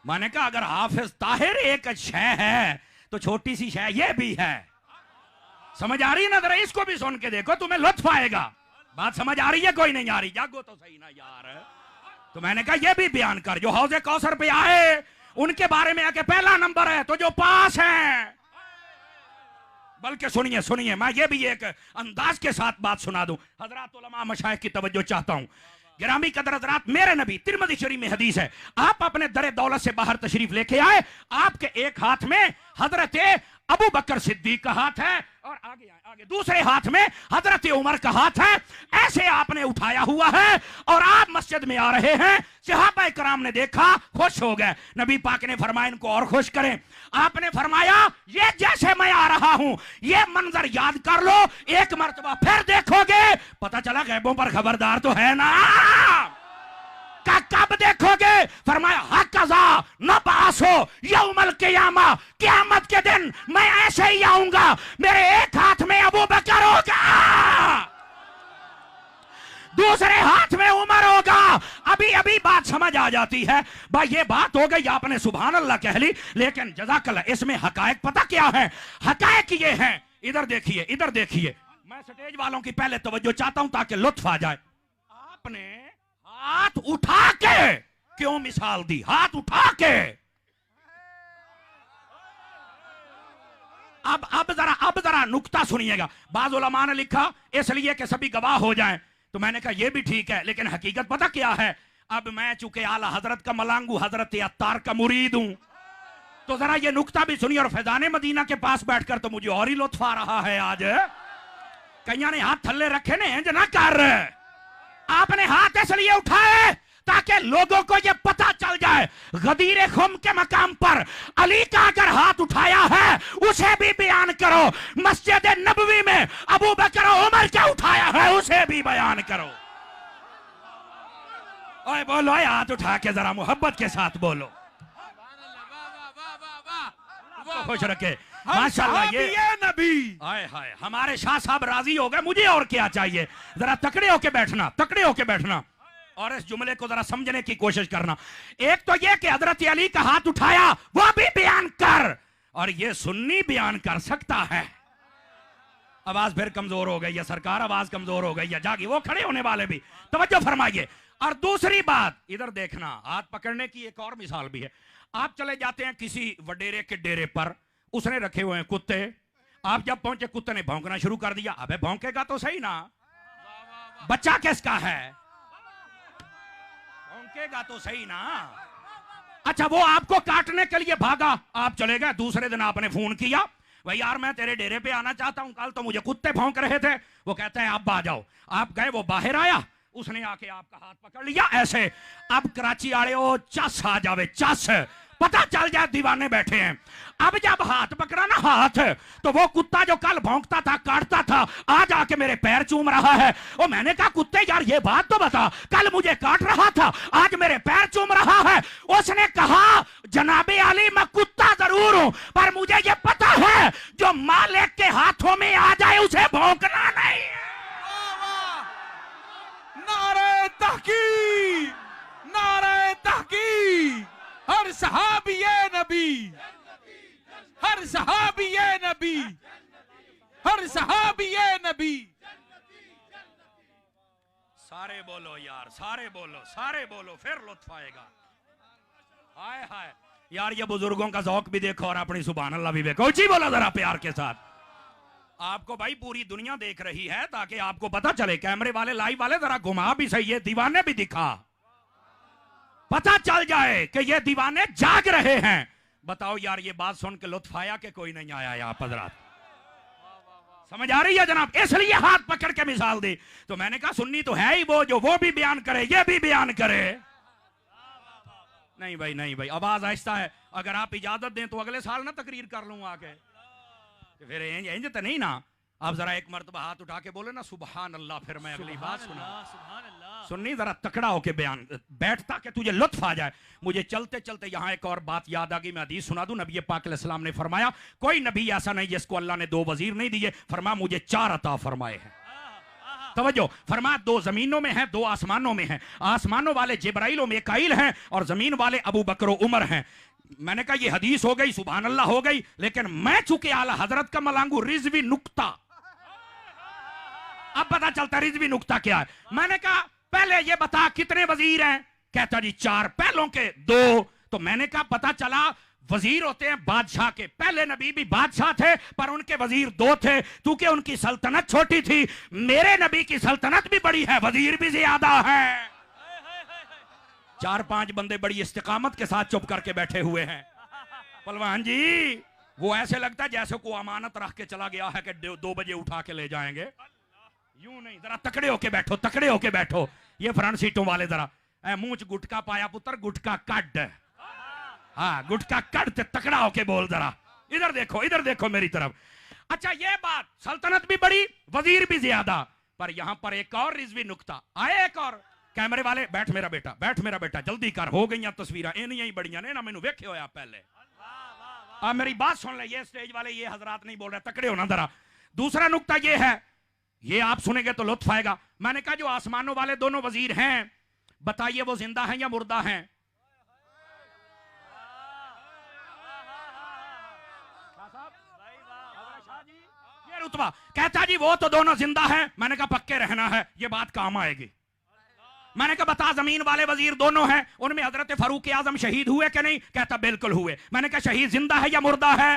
मैंने कहा अगर हाफिज ताहिर एक शय है तो छोटी सी शय ये भी है। समझ आ रही है ना? जरा इसको भी सुन के देखो, तुम्हें लुत्फ आएगा। बात समझ आ रही है? कोई नहीं आ रही? जागो तो सही ना यार। तो मैंने कहा ये भी बयान कर, जो हौजे कौसर पे आए उनके बारे में आके पहला नंबर है, तो जो पास है। बल्कि सुनिए, मैं ये भी एक अंदाज के साथ बात सुना दूं, हजरात उलमा मशाइख की तवज्जो चाहता हूं। गिरामी कदर हजरात, मेरे नबी तिरमिज़ी शरीफ में हदीस है, आप अपने दरे दौलत से बाहर तशरीफ लेके आए, आपके एक हाथ में हजरत अबू बकर सिद्दीक का हाथ है और आगे दूसरे हाथ में हजरत उमर का हाथ है, ऐसे आपने उठाया हुआ है और आप मस्जिद में आ रहे हैं। सहाबा कराम ने देखा, खुश हो गए। नबी पाक ने फरमाया इनको और खुश करें। आपने फरमाया ये जैसे मैं आ रहा हूं ये मंजर याद कर लो, एक मर्तबा फिर देखोगे, पता चला गैबों पर खबरदार तो है ना। का कब देखोगे? फरमाया हक़ज़ा नबासो यौमल क़ियामा, क़यामत के दिन मैं ऐसे ही आऊंगा, मेरे एक हाथ में अबू बकर होगा, दूसरे हाथ में उमर होगा। अभी बात समझ आ जाती है भाई, ये बात हो गई, आपने सुभान अल्लाह कह ली, लेकिन जज़ाकल्लाह इसमें हकायक पता क्या है? हकायक ये है, इधर देखिए, मैं स्टेज वालों की पहले तवज्जो चाहता हूं ताकि लुत्फ आ जाए। आपने हाथ उठा के क्यों मिसाल दी? हाथ उठा के। अब जरा नुक्ता सुनिएगा। बाज़ उलमा ने लिखा इसलिए कि सभी गवाह हो जाएं, तो मैंने कहा यह भी ठीक है, लेकिन हकीकत पता क्या है? अब मैं चूंकि आला हजरत का मलांगू, हजरत अत्तार का मुरीद हूं, तो जरा ये नुक्ता भी सुनिए। और फैजाने मदीना के पास बैठकर तो मुझे और ही लुत्फ आ रहा है। आज कईया ने हाथ थल्ले रखे ने इंज ना कर, आपने हाथ इसलिए उठाए ताकि लोगों को यह पता चल जाए गदीर खुम के मकाम पर अली का अगर हाथ उठाया है उसे भी बयान करो, मस्जिद नबवी में अबू बकर उमर का उठाया है उसे भी बयान करो। ओए बोलो, हाथ उठा के जरा मोहब्बत के साथ बोलो, खुश रखे माशाल्लाह। ये नबी हाय हाय, हमारे शाह साहब राजी हो गए, मुझे और क्या चाहिए? जरा तकड़े होके बैठना और इस जुमले को जरा समझने की कोशिश करना। एक तो ये कि हजरत अली का हाथ उठाया वो भी बयान कर, और ये सुन्नी बयान कर सकता है। आवाज फिर कमजोर हो गई है सरकार, आवाज कमजोर हो गई है, जागी वो खड़े होने वाले भी तवज्जो फरमाइए। और दूसरी बात इधर देखना, हाथ पकड़ने की एक और मिसाल भी है। आप चले जाते हैं किसी वडेरे के डेरे पर, उसने रखे हुए हैं कुत्ते, आप जब पहुंचे कुत्ते ने भौंकना शुरू कर दिया। अबे भौंकेगा तो सही ना, बच्चा किसका है, भौंकेगा तो सही ना। अच्छा वो आपको काटने के लिए भागा, आप चले गए। दूसरे दिन आपने फोन किया, भाई यार मैं तेरे डेरे पे आना चाहता हूं, कल तो मुझे कुत्ते भौंक रहे थे। वो कहता है आप आ जाओ। आप गए, वो बाहर आया, उसने आके आपका हाथ पकड़ लिया ऐसे। अब कराची वाले ओ चस आ जावे, चस पता चल जाए दीवाने बैठे हैं। अब जब हाथ पकड़ा ना हाथ, तो वो कुत्ता जो कल भौंकता था, काटता था, आज आके मेरे पैर चूम रहा है। और मैंने कहा कुत्ते यार ये बात तो बता, कल मुझे काट रहा था, आज मेरे पैर चूम रहा है। उसने कहा जनाबे आली मैं कुत्ता जरूर हूं, पर मुझे ये पता है जो मालिक के हाथों में आ जाए उसे भौंकना नहीं है। नारे तहकीक, नारे तहकीक। हर सहाबी ये नबी, हर सहाबी ये नबी, हर सहाबी ये नबी। सारे बोलो यार, सारे बोलो, सारे बोलो, फिर लुत्फ आएगा। हाय हाय यार, ये बुजुर्गों का ज़ौक भी देखो और अपनी सुभान अल्लाह भी देखो। जी बोलो जरा प्यार के साथ। आपको भाई पूरी दुनिया देख रही है, ताकि आपको पता चले। कैमरे वाले, लाइव वाले जरा घुमा भी सही, है दीवाने भी दिखा, पता चल जाए कि ये दीवाने जाग रहे हैं। बताओ यार, ये बात सुन के लुत्फ आया कि कोई नहीं आया यहाँ हजरात? समझ आ रही है जनाब? इसलिए हाथ पकड़ के मिसाल दी। तो मैंने कहा सुन्नी तो है ही वो, जो वो भी बयान करे, ये भी बयान करे। नहीं भाई, नहीं भाई, आवाज आहिस्ता है। अगर आप इजाजत दें तो अगले साल ना तकरीर कर लूं आके, तो फिर इंज तो नहीं ना। आप जरा एक मर्तबा हाथ उठा के बोले ना सुभान अल्लाह, फिर मैं अगली बात सुना। सुन्नी जरा तकड़ा होके बयान बैठता कि तुझे लुत्फ आ जाए। मुझे चलते चलते यहाँ एक और बात याद आ गई, मैं हदीस सुना दूं। नबी पाक अलैहिस्सलाम ने फरमाया कोई नबी ऐसा नहीं जिसको अल्लाह ने 2 वजीर नहीं दिए। फरमाया मुझे 4 अता फरमाए हैं। तवज्जो, फरमाया 2 जमीनों में हैं, 2 आसमानों में हैं। आसमानों वाले जिब्राइल और मीकाईल हैं, और जमीन वाले अबू बकर और उमर हैं। मैंने कहा ये हदीस हो गई, सुभान अल्लाह हो गई, लेकिन मैं चुके आला हजरत का मलांगू रिजवी नुक्ता। अब पता चलता रिजवी नुक्ता क्या है। मैंने कहा पहले ये बता कितने वजीर हैं? कहता जी 4, पहलों के 2। तो मैंने कहा पता चला वजीर होते हैं बादशाह के, पहले नबी भी बादशाह थे पर उनके वजीर 2 थे, क्योंकि उनकी सल्तनत छोटी थी। मेरे नबी की सल्तनत भी बड़ी है, वजीर भी ज्यादा है। 4-5 बंदे बड़ी इस्तिकामत के साथ चुप करके बैठे हुए हैं। पहलवान जी वो ऐसे लगता है जैसे को अमानत रख के चला गया है कि 2 बजे उठा के ले जाएंगे। यूं नहीं, जरा तकड़े होके बैठो, तकड़े होके बैठो। ये फ्रंट सीटों वाले जरा मुंह च गुटका पाया पुत्र, गुटका कट। हाँ गुटका कट, तकड़ा होके बोल जरा। इधर देखो, इधर देखो मेरी तरफ। अच्छा ये बात, सल्तनत भी बड़ी, वजीर भी ज्यादा। पर यहां पर एक और रिजवी नुक्ता आए। एक और कैमरे वाले, बैठ मेरा बेटा, बैठ मेरा बेटा, जल्दी कर, हो गई तस्वीर इनियां ही बड़ियां ने ना, मैनू वेखे होया पहले। अब मेरी बात सुन ले, ये स्टेज वाले ये हजरात नहीं बोल रहे, तकड़े होना जरा। दूसरा नुक्ता ये है, ये आप सुनेंगे तो लुत्फ आएगा। मैंने कहा जो आसमानों वाले 2 वजीर हैं, बताइए वो जिंदा हैं या मुर्दा हैं? ये रुतबा कहता जी वो तो दोनों जिंदा हैं। मैंने कहा पक्के रहना है, ये बात काम आएगी। मैंने कहा बता जमीन वाले वजीर 2 हैं, उनमें हजरत फारूक आजम शहीद हुए कि नहीं? कहता बिल्कुल हुए। मैंने कहा शहीद जिंदा है या मुर्दा है?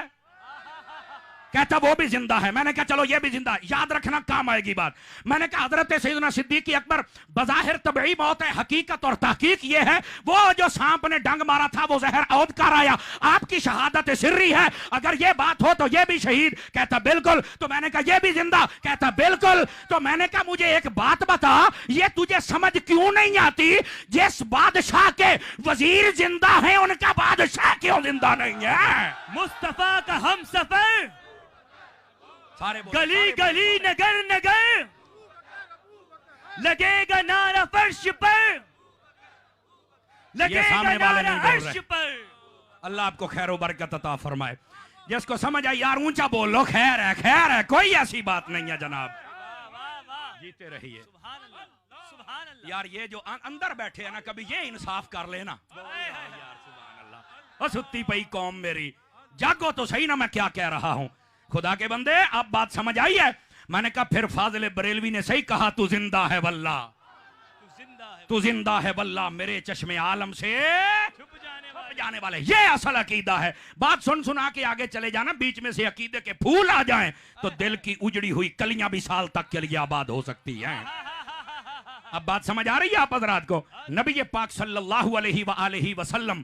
कहता वो भी जिंदा है। मैंने कहा चलो ये भी जिंदा, याद रखना काम आएगी बात। मैंने कहा हजरत सैयदना सिद्दीक अकबर बज़ाहिर तबई मौत है, हकीकत और तहकीक ये है वो जो सांप ने डंग मारा था वो जहर औद कर आया, आपकी शहादत सिर्री है, अगर ये बात हो तो ये भी शहीद? कहता बिल्कुल। तो मैंने कहा ये भी जिंदा? कहता बिल्कुल। तो मैंने कहा मुझे एक बात बता, ये तुझे समझ क्यों नहीं आती? जिस बादशाह के वजीर जिंदा है उनका बादशाह क्यों जिंदा नहीं है? मुस्तफा का हम सफर, सारे गली गली नगर नगर लगेगा नारा फर्श पर, लगेगा नारा अर्श पर। अल्लाह आपको खैर बरकत अता फरमाए। जिसको समझ आई यार ऊंचा बोल लो, खैर है, खैर है, कोई ऐसी बात नहीं है जनाब। जीते रहिए। सुभान अल्लाह, सुभान अल्लाह। यार ये जो अंदर बैठे हैं ना, कभी ये इंसाफ कर लेना यार, सुभान अल्लाह। सुत्ती पई कौम मेरी, जागो तो सही ना, मैं क्या कह रहा हूं। खुदा के बंदे अब बात समझ आई है? मैंने कहा फिर फाजिल बरेलवी ने सही कहा, तू जिंदा है वल्लाह, तू जिंदा है वल्लाह, मेरे चश्मे आलम से छुप जाने वाले। ये असल अकीदा है। बात सुन सुना के आगे चले जाना, बीच में से अकीदे के फूल आ जाएं तो दिल की उजड़ी हुई कलियां भी साल तक के लिए आबाद हो सकती हैं। अब बात समझ आ रही है आप हजरात को? नबी पाक सल्लल्लाहु अलैहि वसल्लम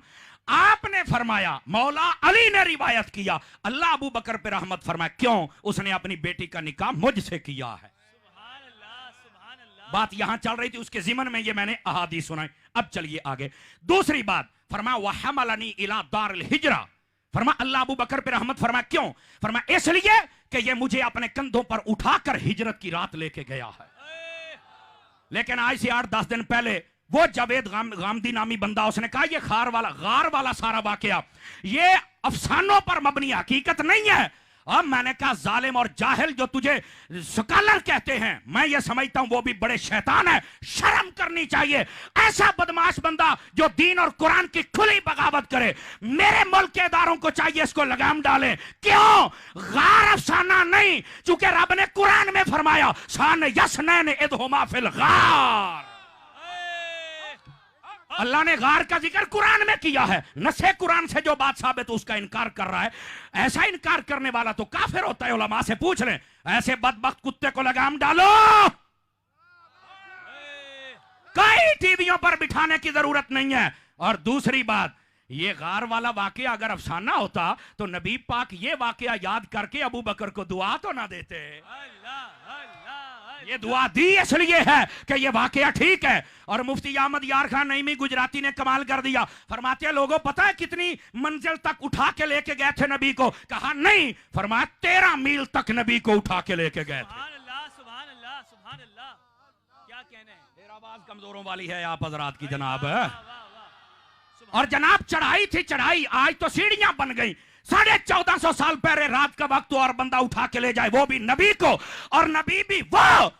आपने फरमाया, मौला अली ने रिवायत किया, अल्लाह अबू बकर पे रहमत फरमाए, क्यों? उसने अपनी बेटी का निकाह मुझसे किया है। बात यहां चल रही थी, उसके जिमन में ये मैंने अहादीस सुनाई। अब चलिए आगे। दूसरी बात फरमा वहमलनी इला दारिल हिजरा, फरमा अल्लाह अबू बकर पे रहमत फरमा, क्यों? फरमा इसलिए कि ये मुझे अपने कंधों पर उठाकर हिजरत की रात लेके गया है। लेकिन आज से 8-10 दिन पहले वो जावेद गामदी नामी बंदा, उसने कहा ये गार वाला सारा वाकया ये अफसानों पर मबनी हकीकत नहीं है। अब मैंने कहा जालिम और जाहिल जो तुझे स्कॉलर कहते हैं, मैं ये समझता हूं वो भी बड़े शैतान है। शर्म करनी चाहिए। ऐसा बदमाश बंदा जो दीन और कुरान की खुली बगावत करे, मेरे मुल्क के इदारों को चाहिए इसको लगाम डालें। क्यों? गार अफसाना नहीं, चूंकि रब ने कुरान में फरमाया सान यसनैन इदहुमा फिल गार। अल्लाह ने गार का जिक्र कुरान में किया है। नसे कुरान से जो बात साबित उसका इनकार कर रहा है। ऐसा इनकार करने वाला तो काफिर होता है। उलमा से पूछ लें, ऐसे बदबख्त कुत्ते को लगाम डालो। कई टीवियों पर बिठाने की जरूरत नहीं है। और दूसरी बात, ये गार वाला वाकया अगर अफसाना होता तो नबी पाक ये वाकया याद करके अबू बकर को दुआ तो ना देते। ये दुआ दी इसलिए है कि ये वाकया ठीक है। और मुफ्ती अहमद यार खान नईमी गुजराती ने कमाल कर दिया। फरमाते हैं लोगों पता है कितनी मंजिल तक उठा के लेके गए थे नबी को? कहा नहीं, फरमाया 13 मील तक नबी को उठा के लेके गए थे। सुभान अल्लाह, क्या कहने हैं। फिर आवाज कमजोरों वाली है आप हजरात की जनाब। और जनाब चढ़ाई थी चढ़ाई, आज तो सीढ़ियां बन गई। 1450 साल पहले रात का वक्त और बंदा उठा के ले जाए, वो भी नबी को। और नबी भी वो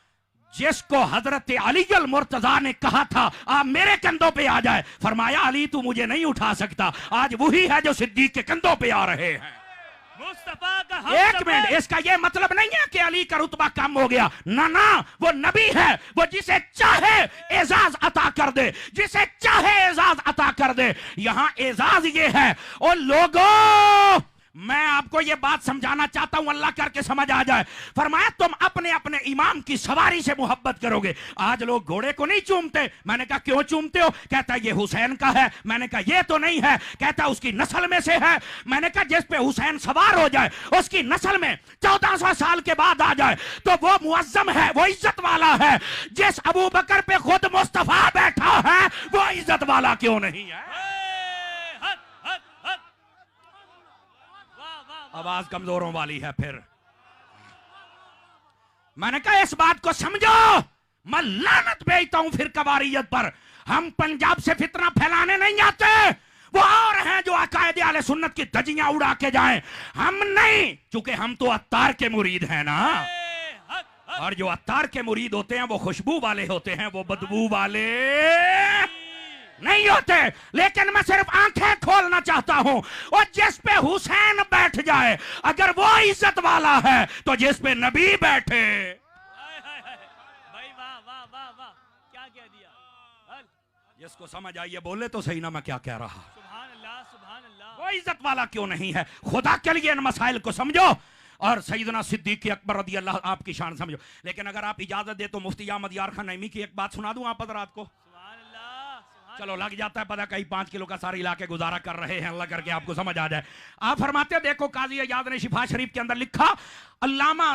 जिसको हजरत अली अल मुर्तजा ने कहा था आप मेरे कंधों पे आ जाए। फरमाया अली तू मुझे नहीं उठा सकता। आज वही है जो सिद्दीक के कंधों पे आ रहे हैं। मुस्तफा का एक मिनट, इसका यह मतलब नहीं है कि अली का रुतबा कम हो गया। ना ना, वो नबी है, वो जिसे चाहे एजाज अता कर दे, जिसे चाहे एजाज अता कर दे। यहां एजाज ये है। और लोगों मैं आपको ये बात समझाना चाहता हूं, अल्लाह करके समझ आ जाए। फरमाया तुम अपने अपने इमाम की सवारी से मोहब्बत करोगे। आज लोग घोड़े को नहीं चूमते। मैंने कहा क्यों चूमते हो? कहता ये हुसैन का है। मैंने कहा ये तो नहीं है। कहता उसकी नस्ल में से है। मैंने कहा जिस पे हुसैन सवार हो जाए, उसकी नस्ल में 1400 साल के बाद आ जाए तो वो मुअज्जम है, वो इज्जत वाला है। जिस अबू बकर पे खुद मुस्तफा बैठा है वो इज्जत वाला क्यों नहीं है? आवाज कमजोरों वाली है। फिर मैंने कहा इस बात को समझो। मैं लानत भेजता हूं फिर कवारियत पर। हम पंजाब से फितना फैलाने नहीं आते। वो और हैं जो अकायदे आले सुन्नत की धज्जियां उड़ा के जाएं। हम नहीं, क्योंकि हम तो अत्तार के मुरीद हैं ना। और जो अत्तार के मुरीद होते हैं वो खुशबू वाले होते हैं, वो बदबू वाले नहीं होते। लेकिन मैं सिर्फ आंखें खोलना चाहता हूं। और जिस पे हुसैन बैठ जाए अगर वो इज्जत वाला है तो जिस पे नबी बैठे। भाई वाह वाह वाह वाह, क्या कह दिया। जिसको समझ आइए बोले तो सही ना मैं क्या कह रहा। सुभान अल्लाह, सुभान अल्लाह। वो इज्जत वाला क्यों नहीं है? खुदा के लिए इन मसाइल को समझो और सैयदना सिद्दीक अकबर रज़ी अल्लाह आपकी शान समझो। लेकिन अगर आप इजाजत दे तो मुफ्ती अहमद यार खान नईमी की एक बात सुना दूं आप हज़रात को। चलो लग जाता है पता, कहीं 5 किलो का सारे इलाके गुजारा कर रहे हैं, अल्लाह करके आपको समझ आ जाए। आप फरमाते देखो काजी इयाद ने शिफा शरीफ के अंदर लिखा, अल्लामा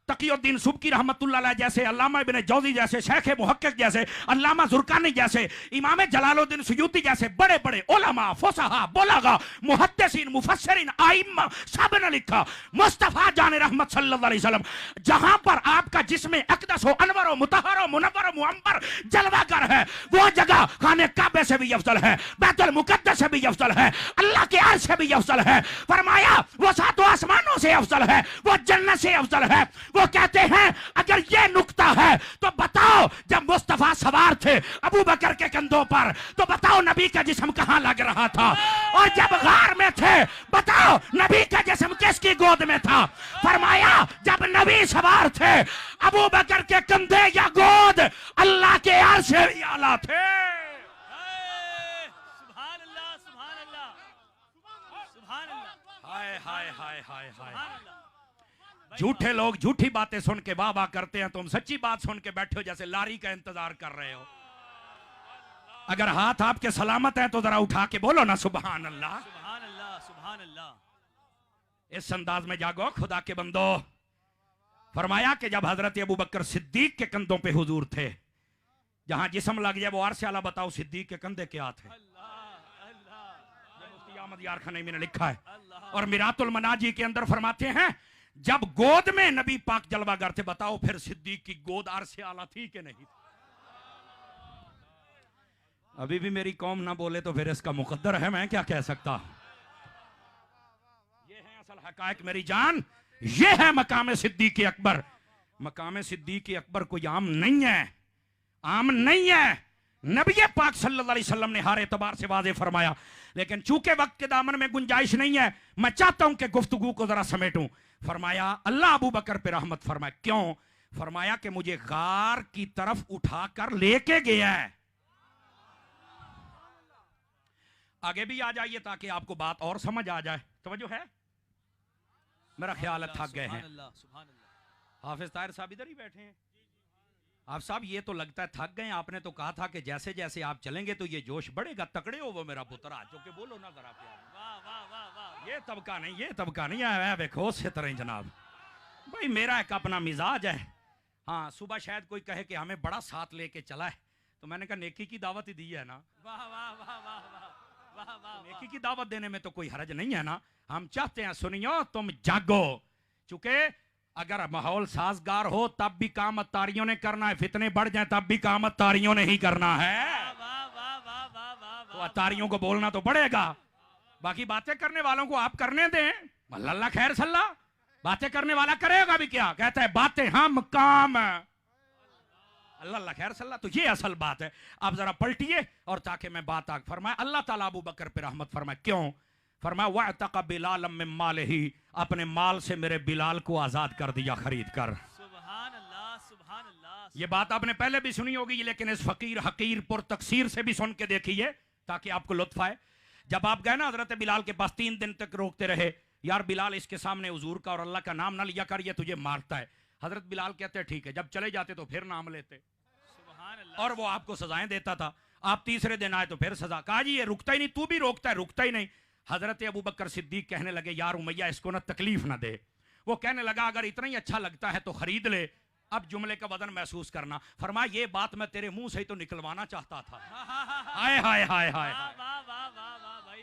तकीउद्दीन सुबकी रहमतुल्लाह अलैह जैसे, अल्लामा इब्न जौजी जैसे, शेख मुहक्किक जैसे, अल्लामा जुरकानी जैसे, इमाम जलालुद्दीन सुयूती जैसे बड़े बड़े उलमा, फुसहा, बुलगा, मुहद्दिसीन, मुफस्सिरीन, आइम्मा सब ने लिखा मुस्तफा जान रहमत सल्लल्लाहु अलैहि वसल्लम जहां पर आपका जिस्म अक़दस हो, अनवर हो, मुतहहर हो, मुनव्वर हो, मुअम्बर जलवागर है, वो जगह खाने काबे से भी अफजल है, बैतुल मुक़द्दस से भी अफजल है, अल्लाह के अर्श से भी अफजल है। फरमाया वो सातों आसमानों से अफजल है, वो जन्नत से अफजल है। वो कहते हैं अगर ये नुक्ता है तो बताओ जब मुस्तफा सवार थे अबू बकर के कंधों पर तो बताओ नबी का जिस्म कहां लग रहा था? और जब गार में थे बताओ नबी का जिस्म किसकी गोद में था? फरमाया जब नबी सवार थे अबू बकर के कंधे या गोद अल्लाह के अर्श से भी आला थे। सुभान अल्लाह, सुभान अल्लाह। हाय हाय हाय हाय। सुभान अल्लाह। झूठे लोग झूठी बातें सुन के वाह वाह करते हैं, तुम सच्ची बात सुन के बैठे हो जैसे लारी का इंतजार कर रहे हो। अगर हाथ आपके सलामत है तो जरा उठा के बोलो ना सुभान अल्लाह। सुभान अल्लाह, सुभान अल्लाह। इस अंदाज में जागो खुदा के बंदो। फरमाया कि जब हजरत अबू बकर सिद्दीक के कंधों पे हुजूर थे, जहां जिस्म लग जाए वो अर्श आला, बताओ सिद्दीक के कंधे क्या थे? मुफ्ती अहमद यार खानवी ने लिखा है। और मिरातुल मनाजी के अंदर फरमाते हैं जब गोद में नबी पाक जलवागर थे, बताओ फिर सिद्दीक की गोद अर्श आला थी कि नहीं? अभी भी मेरी कौम ना बोले तो फिर इसका मुकद्दर है, मैं क्या कह सकता। ये है असल हकायक मेरी जान, ये है मकाम सिद्दीक अकबर। मकाम सिद्दीक अकबर कोई आम नहीं है, आम नहीं है। नबी पाक सल्लल्लाहु अलैहि वसल्लम ने हर एतबार से वाज़े फरमाया, लेकिन चूंकि वक्त के दामन में गुंजाइश नहीं है, मैं चाहता हूं कि गुफ्तगू को जरा समेटूं। फरमाया अल्लाह अबू बकर पे रहमत फरमाए। क्यों? फरमाया कि मुझे गार की तरफ उठाकर लेके गया है। आगे भी आ जाइए ताकि आपको बात और समझ आ जाए। तवज्जो है? मेरा ख्याल है थक गए हैं। हाफिज ताहिर साहब इधर ही बैठे हैं। आप साहब ये तो लगता है थक गए। आपने तो कहा था कि जैसे जैसे आप चलेंगे तो ये जोश बढ़ेगा। तकड़े हो वो मेरा पुत्रा, जो कि बोलो ना जरा प्यार। वाह वाह वाह वाह। ये तबका नहीं, ये तबका नहीं है देखो से तरह जनाब। भाई मेरा एक अपना मिजाज है। हाँ, सुबह शायद कोई कहे कि हमें बड़ा साथ लेके चला है, तो मैंने कहा नेकी की दावत ही दी है ना। वाह वाह वाह वाह वाह वाह। नेकी की दावत देने में तो कोई हरज नहीं है ना। हम चाहते हैं सुनियो तुम जागो, चूंकि अगर माहौल साजगार हो तब भी काम अत्तारियों ने करना है, फितने बढ़ जाए तब भी काम अत्तारियों ने ही करना है। तो अत्तारियों को बोलना तो पड़ेगा, बाकी बातें करने वालों को आप करने दें। अल्लाह खैर सल्ला। बातें करने वाला करेगा भी क्या? कहता है बातें हम काम अल्लाह खैर सल्ला। तो ये असल बात है। आप जरा पलटिए और ताकि मैं बात आग फरमाए। अल्लाह ताला अबू बकर पे रहमत फरमाए। क्यों? फरमाया वअतक़ बिलाल मिन मालिही, अपने माल से मेरे बिलाल को आजाद कर दिया खरीद कर। सुभान अल्लाह, सुभान अल्लाह। ये बात आपने पहले भी सुनी होगी, लेकिन इस फकीर हकीर पुर तकसीर से भी सुन के देखिए ताकि आपको लुत्फ आए। जब आप गए ना हजरत बिलाल के पास, 3 दिन तक रोकते रहे, यार बिलाल इसके सामने हुजूर का और अल्लाह का नाम ना लिया कर, ये तुझे मारता है। हजरत बिलाल कहते ठीक है। जब चले जाते तो फिर नाम लेते और वो आपको सजाएं देता था। आप तीसरे दिन आए तो फिर सजा। कहा जी ये रुकता ही नहीं, तू भी रोकता है, रुकता ही नहीं। हजरत अबू बकर सिद्दीक कहने लगे यार उमैया इसको ना तकलीफ ना दे। वो कहने लगा अगर इतना ही अच्छा लगता है तो खरीद ले, अब जुमले का वजन महसूस करना। फरमाया ये बात मैं तेरे मुंह से ही तो निकलवाना चाहता था। हाय हाय हाय हाय,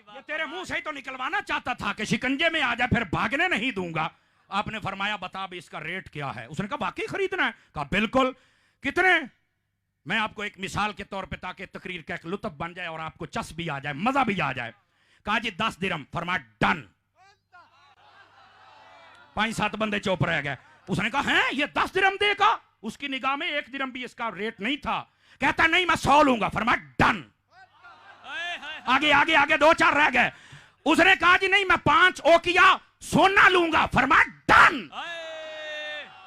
ये तेरे मुंह से ही तो निकलवाना चाहता था कि शिकंजे में आ जाए, फिर भागने नहीं दूंगा। आपने फरमाया बता अब इसका रेट क्या है? उसने कहा वाकई खरीदना है? कहा बिल्कुल। कितने? मैं आपको एक मिसाल के तौर पे ताकि तकरीर का एक लुत्फ बन जाए और आपको चस भी आ जाए, मजा भी आ जाए। कहा जी 10 दिरहम। फरमाया डन। 5-7 बंदे चुप रह गए। उसने कहा हैं ये 10 दिरहम देगा? उसकी निगाह में 1 दिरहम भी इसका रेट नहीं था। कहता नहीं मैं 100 लूंगा। फरमाया डन। आगे आगे आगे 2-4 रह गए। उसने कहा जी नहीं मैं 5 ओकिया सोना लूंगा। फरमाया डन।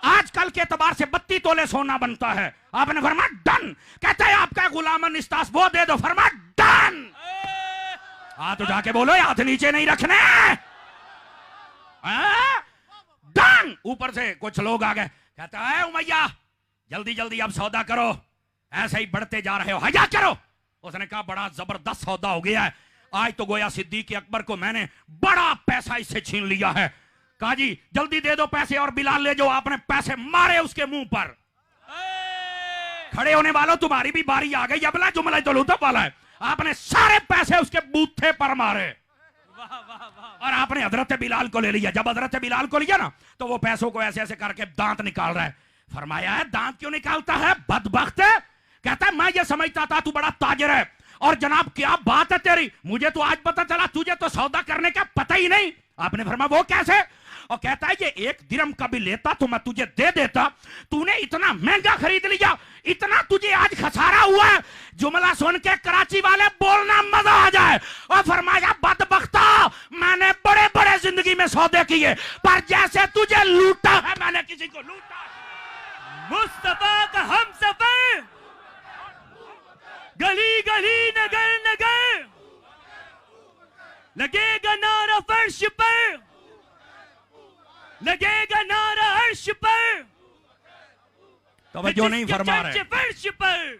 आजकल के एतबार से 32 तोले सोना बनता है। आपने फरमाया डन। कहता है आपका गुलामन इस्तास वो दे दो। फरमाया डन। हाथ उठा के बोलो हाथ नीचे नहीं रखने। डन। ऊपर से कुछ लोग आ गए। कहता है उमैया जल्दी जल्दी अब सौदा करो, ऐसे ही बढ़ते जा रहे हो, हया करो। उसने कहा बड़ा जबरदस्त सौदा हो गया है, आज तो गोया सिद्दीक अकबर को मैंने बड़ा पैसा इससे छीन लिया है। कहा जी जल्दी दे दो पैसे और बिलाल ले जाओ। आपने पैसे मारे उसके मुंह पर। खड़े होने वालों तुम्हारी भी बारी आ गई, अबला जुमला तो लुत्फ वाला है। आपने सारे पैसे उसके बूथे पर मारे और आपने हजरत बिलाल को ले लिया। जब हजरत बिलाल को लिया ना तो वो पैसों को ऐसे ऐसे करके दांत निकाल रहा है। फरमाया है दांत क्यों निकालता है बदबख्त? कहता है मैं ये समझता था तू बड़ा ताजिर है और जनाब क्या बात है तेरी, मुझे तो आज पता चला तुझे तो सौदा करने का पता ही नहीं। आपने फरमाया वो कैसे? और कहता है ये 1 दिरहम का भी लेता तो मैं तुझे दे देता, तूने इतना महंगा खरीद लिया, इतना तुझे आज खसारा हुआ है। जुमला सुन के कराची वाले बोलना मजा आ जाए। और फरमाया बदबख्ता मैंने बड़े बड़े जिंदगी में सौदे किए पर जैसे तुझे लूटा है मैंने किसी को लूटा। मुस्तफा का हम सफर गली गली नगर नगर लगेगा नारा फर्श पर लगेगा नारा अर्श पर, तवज्जो नहीं फरमा जिसके रहे। चर्च फर्श पर।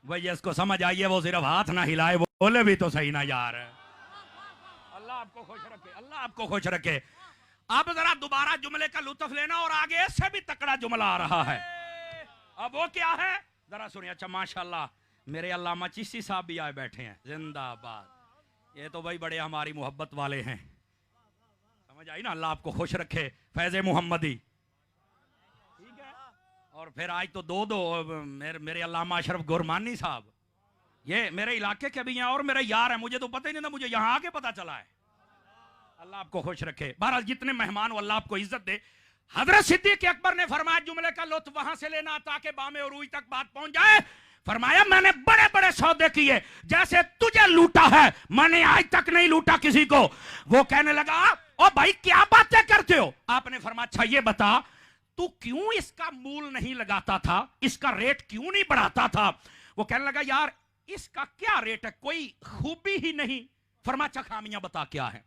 भाई इसको समझ आइए, वो सिर्फ हाथ ना हिलाए, वो बोले भी तो सही ना यार। अल्लाह आपको खुश रखे, अल्लाह आपको खुश रखे। अब जरा दोबारा जुमले का लुत्फ लेना, और आगे इससे भी तकड़ा जुमला आ रहा है। अब वो क्या है जरा सुनिए। अच्छा माशाल्लाह मेरे अल्लामा चिश्ती साहब भी आए बैठे हैं, जिंदाबाद। ये तो भाई बड़े हमारी मोहब्बत वाले हैं, समझ आई ना। अल्लाह आपको खुश रखे। फैज़े मोहम्मदी, ठीक है। और फिर आज तो दो मेरे अल्लामा अशरफ गुरमानी साहब, ये मेरे इलाके के भी हैं और मेरे यार हैं। मुझे तो पता ही नहीं था, मुझे यहाँ आके पता चला है। अल्लाह आपको खुश रखे। बहरहाल जितने मेहमान हो अल्लाह आपको इज्जत दे। हजरत सिद्दीक अकबर ने फरमाया जुमले का लुत्फ वहां से लेना ताकि बामे उरूज तक बात पहुंच जाए। फरमाया मैंने बड़े बड़े सौदे किए, जैसे तुझे लूटा है मैंने आज तक नहीं लूटा किसी को। वो कहने लगा ओ भाई क्या बातें करते हो। आपने फरमाया अच्छा ये बता तू क्यों इसका मूल नहीं लगाता था, इसका रेट क्यों नहीं बढ़ाता था। वो कहने लगा यार इसका क्या रेट है, कोई खूबी ही नहीं। फरमाया अच्छा खामियां बता क्या है।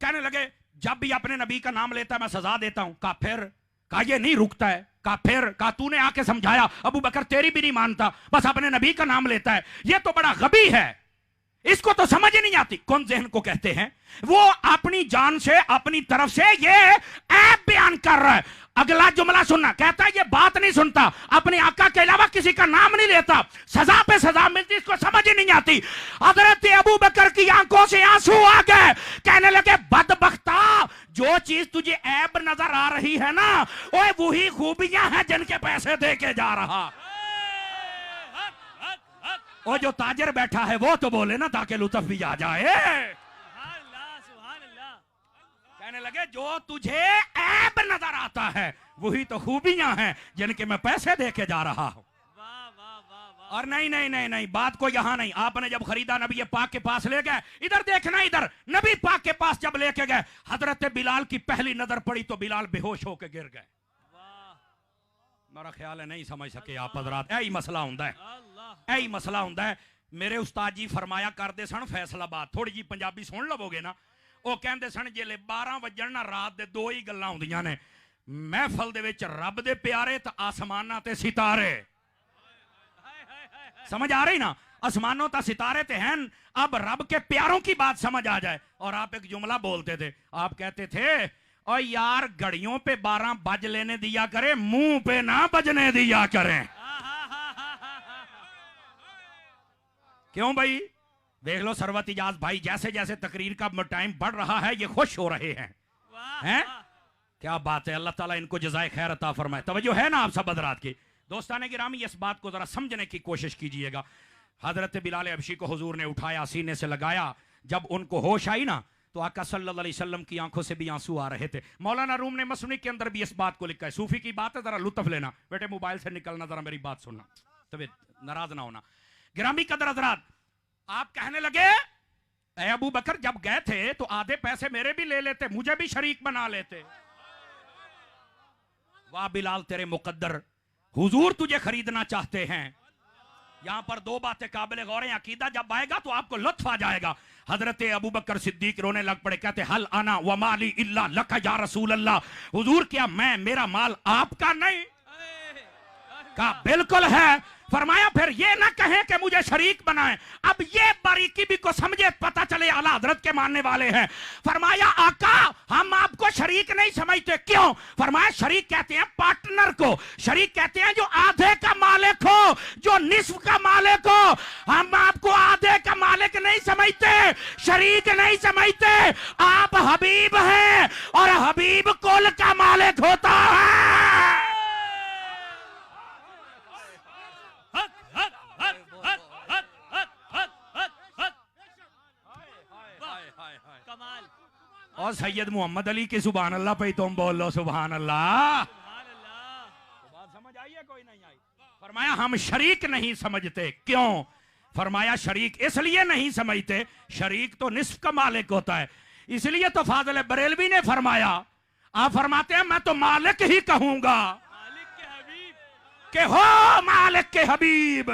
कहने लगे जब भी अपने नबी का नाम लेता है मैं सजा देता हूं। कहा फिर, कहा ये नहीं रुकता है। कहा फिर, कहा तूने आके समझाया, अबू बकर तेरी भी नहीं मानता, बस अपने नबी का नाम लेता है। ये तो बड़ा गबी है, इसको तो समझ ही नहीं आती। कौन जहन को कहते हैं, वो अपनी जान से अपनी तरफ से ये ऐप बयान कर रहा है। अगला जुमला सुनना, कहता है ये बात नहीं सुनता, अपने आका के अलावा किसी का नाम नहीं लेता, सजा पे सजा मिलती, इसको समझ ही नहीं आती। हजरत अबू बकर की आंखों से आंसू आ गए। कहने लगे बदबख्ता, जो चीज तुझे ऐब नजर आ रही है ना, ओए वही खूबियां हैं जिनके पैसे दे के जा रहा। और जो ताजर बैठा है वो तो बोले ना ताकि लुत्फ भी आ जाए। कहने लगे जो तुझे ऐब नजर आता है वही तो खूबियां हैं जिनके मैं पैसे दे के जा रहा हूं। और नहीं नहीं नहीं नहीं, बात को यहां नहीं। आपने जब खरीदा नबी पाक के पास ले गए, इधर देखना, इधर नबी पाक के पास जब लेके गए, हजरत बिलाल की पहली नजर पड़ी तो बिलाल बेहोश होकर गिर गए। मेरा ख्याल है नहीं समझ सके आप हजरात। यही मसला होता है, यही मसला होता है। मेरे उस्ताद जी फरमाया करते सन फैसलाबाद, थोड़ी जी पंजाबी सुन लवोगे ना, वो कहते सन जेले 12 वजन ना रात दे दो ही गल्लां होंदियां ने, महफल दे विच रब दे प्यारे ते आसमानां ते सितारे। समझ आ रही ना, आसमानों ता सितारे ते हैं, अब रब के प्यारों की बात समझ आ जाए। और आप एक जुमला बोलते थे, आप कहते थे और यार घड़ियों पे 12 बज लेने दिया करे, मुंह पे ना बजने दिया करें। क्यों भाई, देख लो सरवत इजाज भाई, जैसे जैसे तकरीर का टाइम बढ़ रहा है ये खुश हो रहे हैं। हैं? क्या बात है, अल्लाह ताला इनको जज़ाए खैर अता फरमाए। तवज्जो है ना आप सब हज़रात की। दोस्ताने गिरामी इस बात को जरा समझने की कोशिश कीजिएगा। हजरत बिलाल हबशी को हुजूर ने उठाया, सीने से लगाया, जब उनको होश आई ना तो आका सल्लल्लाहु अलैहि वसल्लम की आंखों से भी आंसू आ रहे थे। मौलाना रूम ने मसनी के अंदर भी इस बात को लिखा है, सूफी की बात है, जरा लुत्फ लेना। बेटे मोबाइल से निकलना, जरा मेरी बात सुनना, तबे नाराज ना होना। गिरामी कदर हजरात, आप कहने लगे ए अबू बकर जब गए थे तो आधे पैसे मेरे भी ले लेते, मुझे भी शरीक बना लेते। वाह बिलाल तेरे मुकद्दर, हुजूर तुझे खरीदना चाहते हैं। यहां पर दो बातें काबिल गौर हैं, अकीदा जब आएगा तो आपको लुत्फ आ जाएगा। हजरत अबू बकर सिद्दीक रोने लग पड़े, कहते हल आना व माली इल्ला लका या रसूल अल्लाह। हुजूर क्या मैं, मेरा माल आपका नहीं? कहा बिल्कुल है। फरमाया फिर ये ना कहें कि मुझे शरीक बनाएं। अब ये बारीकी भी को समझे, पता चले आला हजरत के मानने वाले हैं। फरमाया आका हम आपको शरीक नहीं समझते। क्यों? फरमाया शरीक कहते हैं पार्टनर को, शरीक कहते हैं जो आधे का मालिक हो, जो निस्फ का मालिक हो। हम आपको आधे का मालिक नहीं समझते, शरीक नहीं समझते। आप हबीब हैं और हबीब कुल का मालिक होता है। और सैयद मोहम्मद अली की सुभान अल्लाह पे तुम बोल लो सुभान अल्लाह। तो बात समझ आई है कोई नहीं आई? फरमाया हम शरीक नहीं समझते। क्यों? फरमाया शरीक इसलिए नहीं समझते, शरीक तो निस्फ का मालिक होता है। इसलिए तो फाजिल बरेलवी ने फरमाया, आप फरमाते हैं मैं तो मालिक ही कहूंगा कि हो मालिक के हबीब,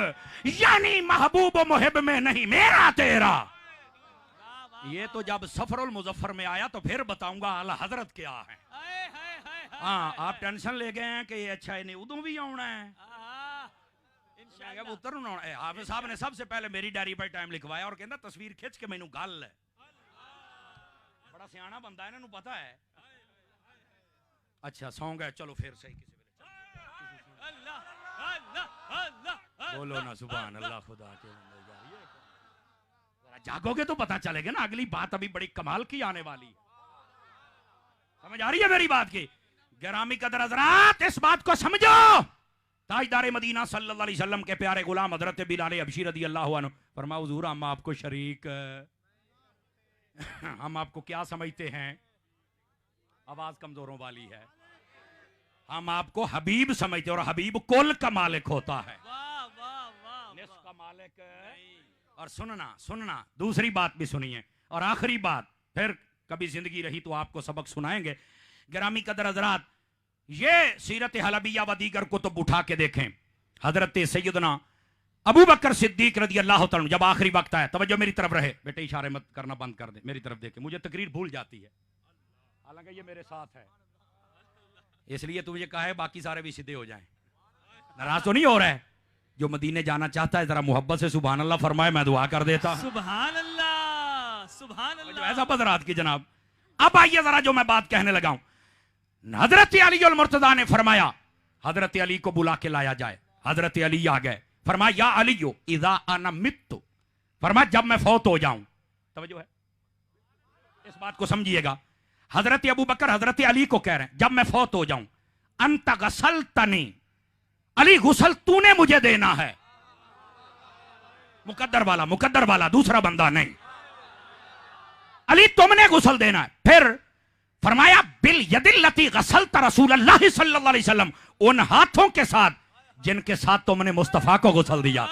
यानी महबूब मुहिब में नहीं मेरा तेरा। ये तो जब सफरुल मुजफ्फर में आया तो फिर बताऊंगा आला हजरत क्या है। हाँ आप टेंशन ले गए हैं कि ये अच्छा है नहीं उदू भी आना है पुत्र हाफिज साहब ने सबसे पहले मेरी डायरी पर टाइम लिखवाया और कहता तस्वीर खिंच के मैनू गल है। बड़ा सियाना बंदा है इन्हों पता है। अच्छा सौ गए चलो फिर सही किसी बोलो ना सुभान अल्लाह खुदा के जागोगे तो पता चलेगा ना। अगली बात अभी बड़ी कमाल की आने वाली है। समझ आ रही है मेरी बात की? गिरामी कदर हज़रात इस बात को समझो। ताजदार मदीना सल्लल्लाहु अलैहि वसल्लम के प्यारे गुलाम हजरत बिलाल हबशी रदियल्लाहु अन्हु फरमा हुजूर हम आपको शरीक हम आपको क्या समझते हैं? आवाज कमजोरों वाली है। हम आपको हबीब समझते और हबीब कुल का मालिक होता है, निस्फ का मालिक। और सुनना दूसरी बात भी सुनिए और आखिरी बात, फिर कभी जिंदगी रही तो आपको सबक सुनाएंगे। गिरामी कदर हज़रात ये सीरत हलबिया व दीगर को तो उठा के देखें। हजरत सैयदना अबू बकर सिद्दीक रज़ी अल्लाह तआला जब आखिरी वक्त आया, तवज्जो मेरी तरफ रहे बेटे, इशारे मत करना बंद कर दे, मेरी तरफ देखे। मुझे तकरीर भूल जाती है, हालांकि ये मेरे साथ है, इसलिए तुझे कहा है बाकी सारे भी सीधे हो जाएं। नाराज तो नहीं हो रहा है? जो मदीने जाना चाहता है जरा मोहब्बत से सुभान अल्लाह फरमाए, मैं दुआ कर देता। सुभान अल्लाह सुभान अल्लाह। ऐसा बदरात की जनाब। अब आइए जरा जो मैं बात कहने लगा हूं। हजरत अली अल मुर्तजा ने फरमाया हजरत अली को बुला के लाया जाए। हजरत अली आ गए। फरमाया या अलियो इज़ा अना मित्तु, फरमाया जब मैं फौत हो जाऊं। तवज्जो है, इस बात को समझिएगा। हजरत अबू बकर हजरत अली को कह रहे हैं जब मैं फौत हो जाऊं, अंत गसलतनी, अली गुसल तूने मुझे देना है। मुकद्दर वाला दूसरा बंदा नहीं, अली तुमने गुसल देना है। फिर फरमाया बिल यदिल्लती गसलत रसूलुल्लाह सल्लल्लाहु अलैहि वसल्लम, उन हाथों के साथ जिनके साथ तुमने मुस्तफा को गुसल दिया।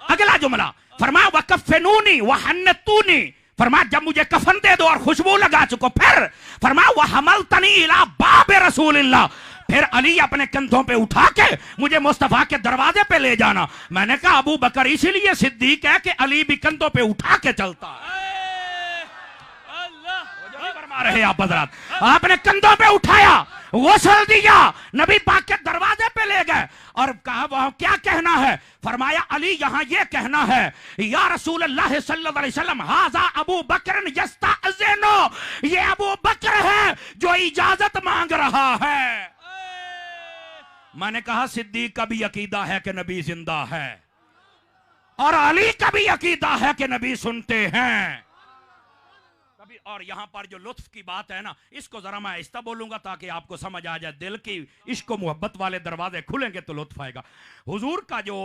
अगला जुमला फरमाया वकफनूनी वहन्नतूनी, फरमाया जब मुझे कफन दे दो और खुशबू लगा चुको। फिर फरमाया वहमलतनी इला बाब रसूलिल्लाह, फिर अली अपने कंधों पे उठा के मुझे मुस्तफा के दरवाजे पे ले जाना। मैंने कहा अबू बकर इसीलिए सिद्दीक है कि अली भी कंधों पे उठा के चलता है। रहे आप हज़रात, आपने कंधों पे उठाया, गुस्ल दिया, नबी पाक के दरवाजे पे ले गए और कहा वहां क्या कहना है? फरमाया अली यहां ये कहना है या रसूल अल्लाह सल्लल्लाहु अलैहि वसल्लम हाजा अबू बकर यस्तअज़िनु, ये अबू बकर है जो इजाजत मांग रहा है। मैंने कहा सिद्दीक का भी अकीदा है कि नबी जिंदा है और अली का भी अकीदा है कि नबी सुनते हैं। और यहां पर जो लुत्फ की बात है ना, इसको जरा मैं आहिस्ता बोलूंगा ताकि आपको समझ आ जाए। दिल की इश्क मोहब्बत वाले दरवाजे खुलेंगे तो लुत्फ आएगा। हुजूर का जो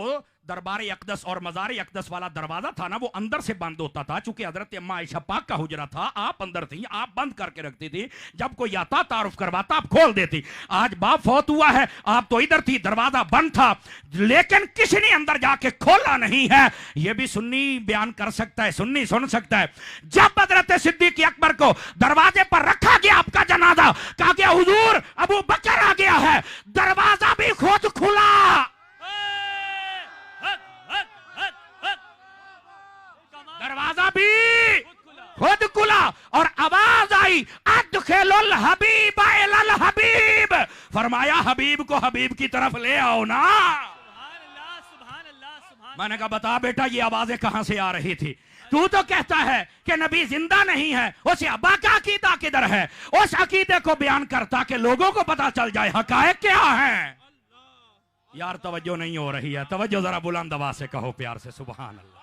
दरबार अक़दस और मज़ार अक़दस वाला दरवाजा था ना, वो अंदर से बंद होता था। चूंकि हजरत अम्मा आयशा पाक का हुजरा था, आप अंदर थी, आप बंद करके रखती थी। जब कोई आता तारुफ करवाता आप खोल देती। आज बाप फौत हुआ है, आप तो इधर थी, दरवाजा बंद था, लेकिन किसी ने अंदर जाके खोला नहीं है। ये भी सुन्नी बयान कर सकता है, सुन्नी सुन सकता है। जब हजरत सिद्दीक अकबर को दरवाजे पर रखा गया आपका जनाजा, कहा गया हुजूर अबू बकर आ गया है, दरवाजा भी खुद खुला, दरवाजा भी खुद खुला और आवाज आई अदखिलुल हबीब इलल हबीब, फरमाया हबीब को हबीब की तरफ ले आओ ना। मैंने कहा बता बेटा ये आवाजें कहां से आ रही थी? तू तो कहता है कि नबी जिंदा नहीं है, उस अब्बा का अकीदा किधर है? उस अकीदे को बयान करता कि लोगों को पता चल जाए हकायक क्या है। यार तवज्जो नहीं हो रही है, तवज्जो जरा बुलंद आवाज से कहो प्यार से सुभान अल्लाह।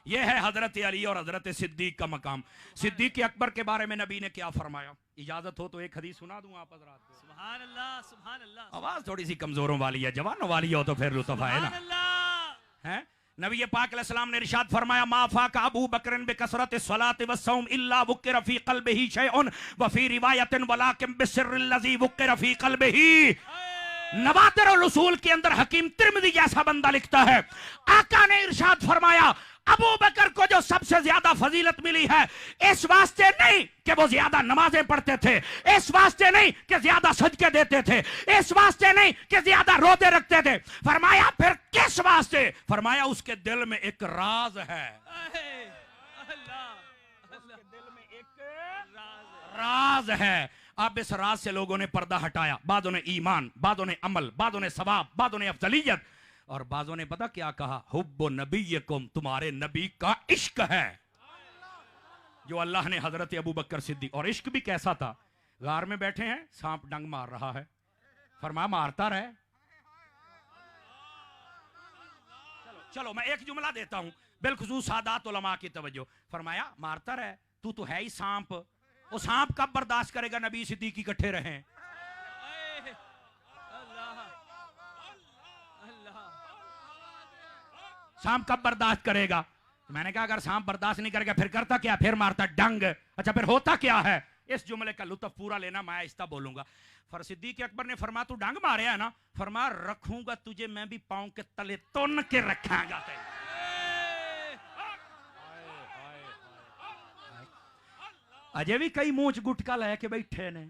यह है हजरत अली और हजरत सिद्दीक का मकाम। सिद्दीक अकबर के बारे में नबी ने क्या फरमाया? इजाजत हो तो एक हदीस सुना दूं आप हजरात को। सुभान अल्लाह सुभान अल्लाह। आवाज थोड़ी सी कमजोरों वाली है, जवानों वाली हो तो फिर लुत्फ आए ना। है नबी पाक अलैहिस्सलाम ने इरशाद फरमाया माफा का अबू बकर बिकसरत सलात व सौम इल्ला वुकिर फी क़ल्बिही शैउन व फी रिवायतिन वलाकिन बिसिर्रिल लज़ी वुकिर फी क़ल्बिही। नवादिरुल उसूल के अंदर हकीम तिर्मिज़ी जैसा बंदा लिखता है, आका ने इरशाद फरमाया अबू बकर को जो सबसे ज्यादा फजीलत मिली है, इस वास्ते नहीं कि वो ज्यादा नमाजें पढ़ते थे, इस वास्ते नहीं कि ज्यादा सदके देते थे, इस वास्ते नहीं कि ज्यादा रोजे रखते थे। फरमाया फिर किस वास्ते? फरमाया उसके दिल में एक राज है। राज है। अब इस राज से लोगों ने पर्दा हटाया, बादों ने ईमान, बादों ने अमल, बादों ने सवाब, बादों ने अफजलियत, और बादों ने पता क्या कहा, हुब्बो नबीयकुम, तुम्हारे नबी का इश्क है जो अल्लाह ने हजरत अबू बकर सिद्दीक। और इश्क भी कैसा था, गार में बैठे हैं, सांप डंग मार रहा है, फरमा मारता रहे। चलो मैं एक जुमला देता हूं बिलखुसूस सादात उलमा की तवज्जो, फरमाया मारता रहे, तू तो है ही सांप, वो सांप कब बर्दाश्त करेगा नबी सिद्दीक इकट्ठे रहे। सांप कब बर्दाश्त करेगा। तो मैंने कहा अगर सांप बर्दाश्त नहीं करेगा फिर करता क्या, फिर मारता डंग। अच्छा फिर होता क्या है, इस जुमले का लुत्फ पूरा लेना, मैं आहिस्ता बोलूंगा। फर सिद्दीक अकबर ने फरमा तू डंग मारे है ना, फरमा रखूंगा तुझे मैं भी पांव के तले तुन के रखांगा। अजय भी कई मूंछ गुटका लेके बैठे ने,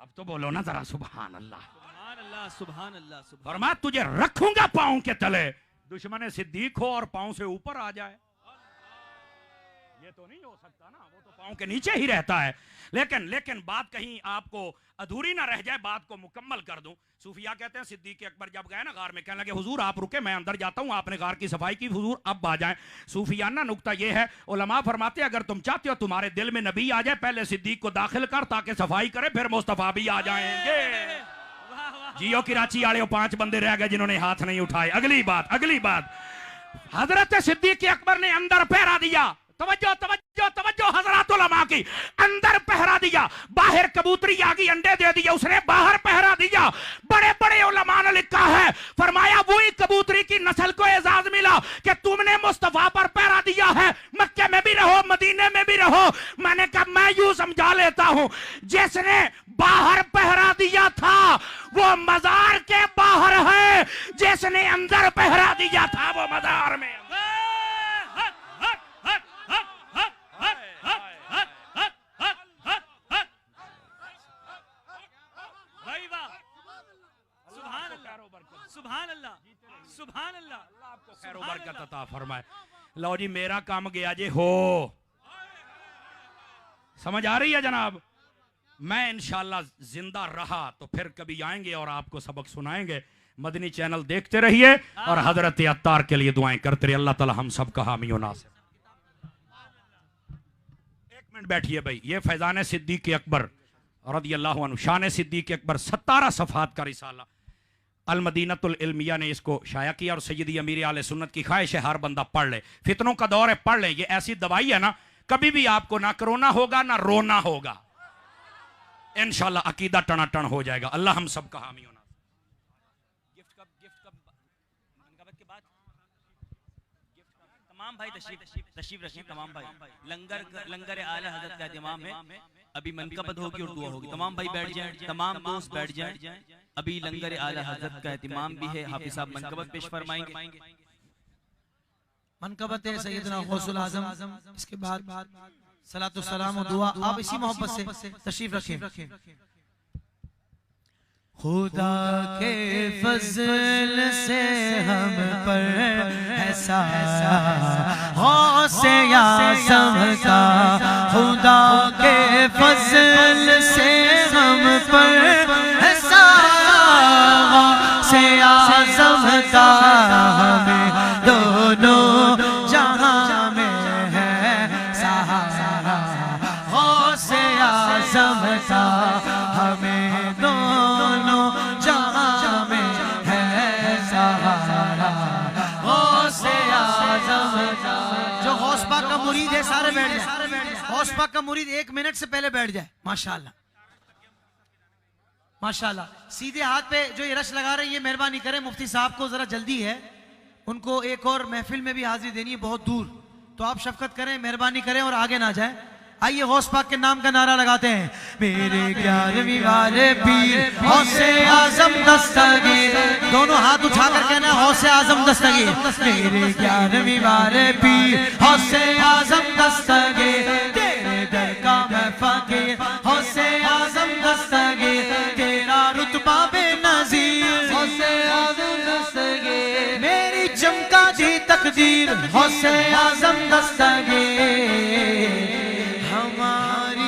अब तो बोलो ना जरा सुभान अल्लाह। सुभान अल्लाह, सुभान अल्लाह, सुभान। फरमा तुझे रखूंगा पांव के तले, दुश्मन सिद्दीक हो और पांव से ऊपर आ जाए, ये तो नहीं हो सकता ना, वो तो पांव के नीचे ही रहता है। लेकिन बात कहीं आपको अधूरी ना रह जाए, बात को मुकम्मल कर दूं। सूफिया कहते हैं सिद्दीक अकबर जब गए ना गार में, कहने लगे हुजूर आप रुके, मैं अंदर जाता हूं, आपने गार की सफाई की, हुजूर अब आ जाएं। सूफियाना नुक्ता ये है, उलमा फरमाते अगर तुम चाहते हो तुम्हारे दिल में नबी आ जाए, पहले सिद्दीक को दाखिल कर ताकि सफाई करे, फिर मुस्तफा भी आ जाएंगे। जियो कराची वाले 5 बंदे रह गए जिन्होंने हाथ नहीं उठाए। अगली बात, हजरत सिद्दीक अकबर ने अंदर पहरा दिया, तवज्जो तवज्जो तवज्जो हजरात उलमा की, अंदर पहरा दिया, बाहर कबूतरी आ गई अंडे दे दिए, उसने बाहर पहरा दिया। बड़े बड़े उलमा ने लिखा है, फरमाया वही कबूतरी की नस्ल को एजाज मिला कि तुमने मुस्तफा पर पहरा दिया है, मक्के में भी रहो मदीने में भी रहो। मैंने कहा मैं यूं समझा लेता हूं, जिसने बाहर पहरा दिया था वो मजार के बाहर है, जिसने अंदर पहरा दिया था वो मजार में। सुभान अल्लाह, सुभान अल्लाह, आपको खैर व बरकत अता फरमाए। लो जी मेरा काम गया जे हो, समझ आ रही है जनाब। मैं इंशाल्लाह जिंदा रहा तो फिर कभी आएंगे और आपको सबक सुनाएंगे। मदनी चैनल देखते रहिए और हजरत अत्तार के लिए दुआएं करते रहिए। अल्लाह ताला हम सब का हामी और नासिर। एक मिनट बैठिए भाई, ये फैजान सिद्दीक अकबर रदियल्लाहु अन्हु, शान सिद्दीक अकबर 17 सफ़हात का रिसाला अल मदीनतुल इल्मिया ने इसको शाया किया। और सैयदी अमीर आले सुन्नत की ख्वाहिश है हर बंदा पढ़ ले, फितनों का दौर है, पढ़ ले। ये ऐसी दवाई है ना, कभी भी आपको ना कोरोना होगा ना रोना होगा, इंशाल्लाह अकीदा टनाटन हो जाएगा। अल्लाह हम सब का हामी होना। गिफ्ट कब मनकबत के बाद तमाम भाई तशरीफ रखें, तमाम भाई। लंगर आला हजरत का इमाम है, अभी मनकबत होगी और दुआ होगी। तमाम भाई बैठ जाएं, तमाम दोस्त बैठ जाएं। अभी लंगर आला हजरत का एहतिमाम भी है, हाफिज साहब मनकबत पेश फरमाएंगे। मनकबत है सैयदना गौसुल आज़म, इसके बाद सलातो सलाम और दुआ। आप इसी मोहब्बत से तशरीफ रखें। खुदा के फजल से हम पर है साया गौसे आज़म का, खुदा के फजल से हम पर है साया गौसे आज़म का, हमें दोनों जहां में है सहारा गौसे आज़म का, हमें दोनों जहां में है सहारा गौसे आज़म का। जो गौस पाक का मुरीद है सारे बैठ जाए। गौस पाक का मुरीद 1 मिनट से पहले बैठ जाए। माशाल्लाह माशाल्लाह। सीधे हाथ पे जो ये रश लगा रहे हैं ये मेहरबानी करें, मुफ्ती साहब को जरा जल्दी है, उनको एक और महफिल में भी हाजिरी देनी है बहुत दूर, तो आप शफकत करें, मेहरबानी करें और आगे ना जाए। आइए गौस पाक के नाम का नारा लगाते हैं। मेरे 11वीं वाले पीर गौसे आज़म दस्तगीर, दोनों हाथ उठाकर कहना गौसे आज़म दस्तगीर। मेरे 11वीं वाले पीर गौसे आज़म दस्तगीर, तेरे दर का मैं फकीर गौसे आज़म दस्तगीर, तेरा रुतबा बेनज़ीर गौसे आज़म दस्तगीर, मेरी चमका दी तकदीर गौसे आज़म दस्तगीर, हमारी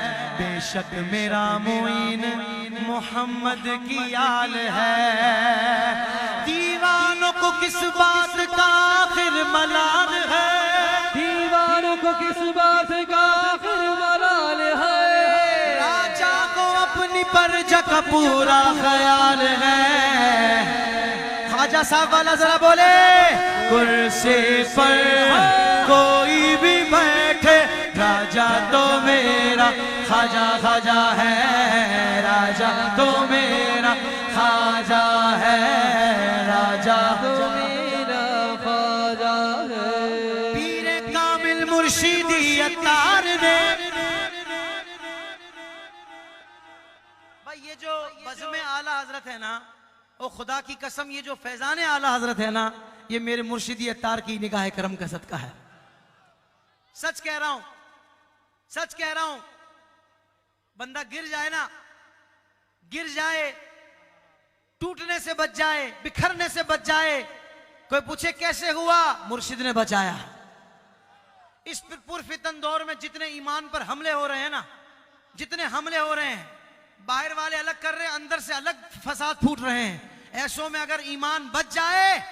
बेशक मेरा मोइन मोहम्मद की आल है। दीवानों को किस बात का आखिर मलाल है, दीवानों को किस बात का आखिर मलाल है। राजा को अपनी परजा का पूरा ख्याल है। ख्वाजा साहब वाला जरा बोले, कुर्सी पर कोई भी बैठे राजा तो मेरा ख्वाजा ख्वाजा है, राजा तो मेरा ख्वाजा है, राजा तो मेरा ख्वाजा है। पीर कामिल मुर्शिदी अत्तार ने, भाई ये जो बज़्म आला हजरत है ना, ओ खुदा की कसम ये जो फैजान आला हजरत है ना, ये मेरे मुर्शिदी अत्तार की निगाह करम का सदका है। सच कह रहा हूं, सच कह रहा हूं। बंदा गिर जाए ना, गिर जाए, टूटने से बच जाए, बिखरने से बच जाए, कोई पूछे कैसे हुआ, मुर्शिद ने बचाया। इस पुरफितन दौर में जितने ईमान पर हमले हो रहे हैं ना, जितने हमले हो रहे हैं, बाहर वाले अलग कर रहे हैं, अंदर से अलग फसाद फूट रहे हैं, ऐसों में अगर ईमान बच जाए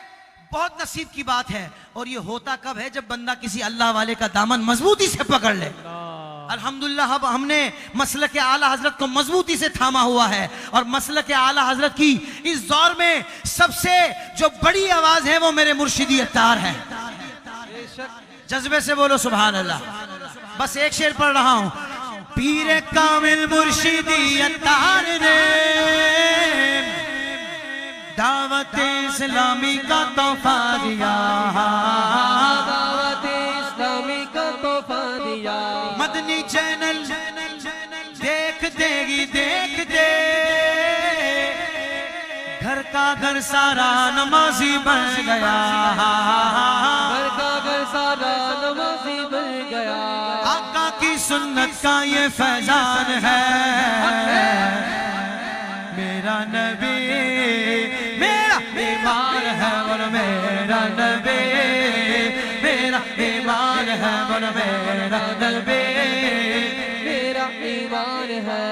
बहुत नसीब की बात है। और ये होता कब है, जब बंदा किसी अल्लाह वाले का दामन मजबूती से पकड़ ले। अल्हम्दुलिल्लाह अब हमने मसलक आला हजरत को मजबूती से थामा हुआ है, और मसलक आला हजरत की इस दौर में सबसे जो बड़ी आवाज है वो मेरे मुर्शिदी अत्तार है। जज्बे से बोलो सुभान अल्लाह। बस एक शेर पढ़ रहा हूं। पीर कामिल मुर्शिदी अत्तार ने दावत इस्लामी का तोहफा दिया, दावत इस्लामी का तोहफा दिया। मदनी चैनल देख देगी, देख दे, घर का घर सारा नमाजी बन गया, घर का घर सारा नमाजी बन गया। आका की सुन्नत का ये फैजान है। मेरा नबी मेरा ईमान है, और मेरा नबी मेरा ईमान है, और मेरा नबी मेरा ईमान है।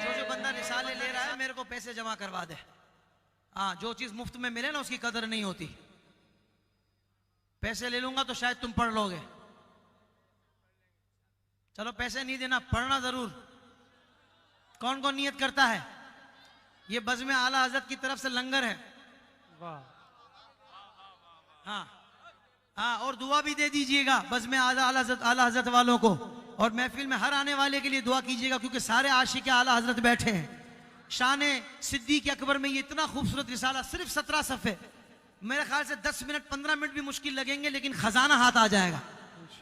जो बंदा रिसाले ले रहा है मेरे को पैसे जमा करवा दे। हाँ, जो चीज मुफ्त में मिले ना उसकी कदर नहीं होती। पैसे ले लूंगा तो शायद तुम पढ़ लोगे। चलो पैसे नहीं देना, पढ़ना जरूर। कौन कौन नियत करता है? ये बज़्म आला हजरत की तरफ से लंगर है। हाँ हाँ, और दुआ भी दे दीजिएगा बज़्म आला हजरत वालों को, और महफिल में हर आने वाले के लिए दुआ कीजिएगा, क्योंकि सारे आशिक आला हजरत बैठे हैं। शान सिद्दीक़ अकबर में ये इतना खूबसूरत रिसाला, सिर्फ 17 सफ़े, मेरे ख्याल से 10 मिनट 15 मिनट भी मुश्किल लगेंगे, लेकिन खजाना हाथ आ जाएगा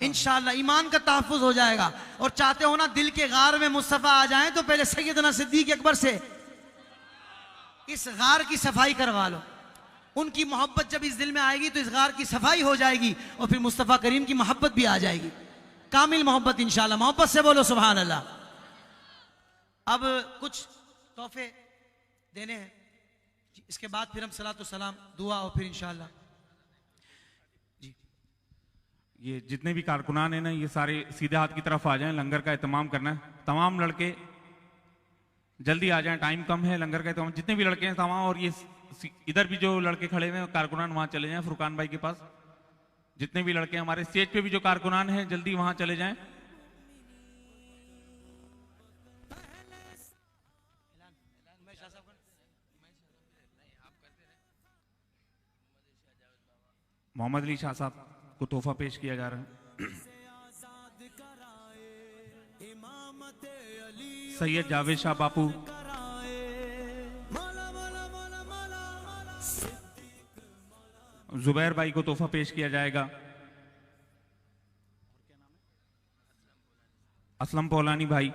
इंशाअल्लाह। ईमान का तहफ़्फ़ुज़ हो जाएगा। और चाहते हो ना दिल के गार में मुस्तफ़ा आ जाएं, तो पहले सैयदना सिद्दीक़ अकबर से इस गार की सफाई करवा लो। उनकी मोहब्बत जब इस दिल में आएगी तो इस गार की सफाई हो जाएगी, और फिर मुस्तफ़ा करीम की मोहब्बत भी आ जाएगी, कामिल मोहब्बत इंशाअल्लाह। मोहब्बत से बोलो सुभान अल्लाह। अब कुछ तोहफे देने हैं, इसके बाद फिर हम सलातो सलाम दुआ और फिर इंशाअल्लाह। ये जितने भी कारकुनान हैं ना, ये सारे सीधे हाथ की तरफ आ जाएं, लंगर का एहतमाम करना है। तमाम लड़के जल्दी आ जाएं, टाइम कम है। लंगर का एहतमाम जितने भी लड़के हैं तमाम, और ये इधर भी जो लड़के खड़े हुए हैं कारकुनान वहां चले जाएं, फुरकान भाई के पास। जितने भी लड़के हमारे स्टेज पे भी जो कारकुनान हैं जल्दी वहां चले जाएं। मोहम्मद अली शाह साहब को तोहफा पेश किया जा रहा है। सैयद जावेद शाह बापू, जुबैर भाई को तोहफा पेश किया जाएगा। असलम पौलानी भाई,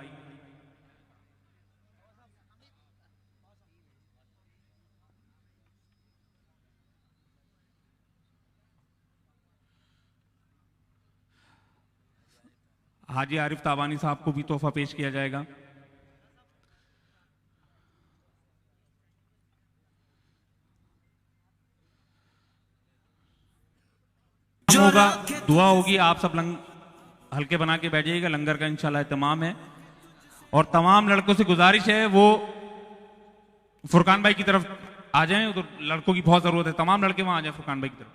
हाजी आरिफ ताबानी साहब को भी तोहफा पेश किया जाएगा। होगा दुआ होगी, आप सब हल्के बना के बैठ जाइएगा। लंगर का इंशाल्लाह एहतमाम है। और तमाम लड़कों से गुजारिश है वो फुरकान भाई की तरफ आ जाएं, तो लड़कों की बहुत जरूरत है, तमाम लड़के वहां आ जाएं फुरकान भाई की तरफ।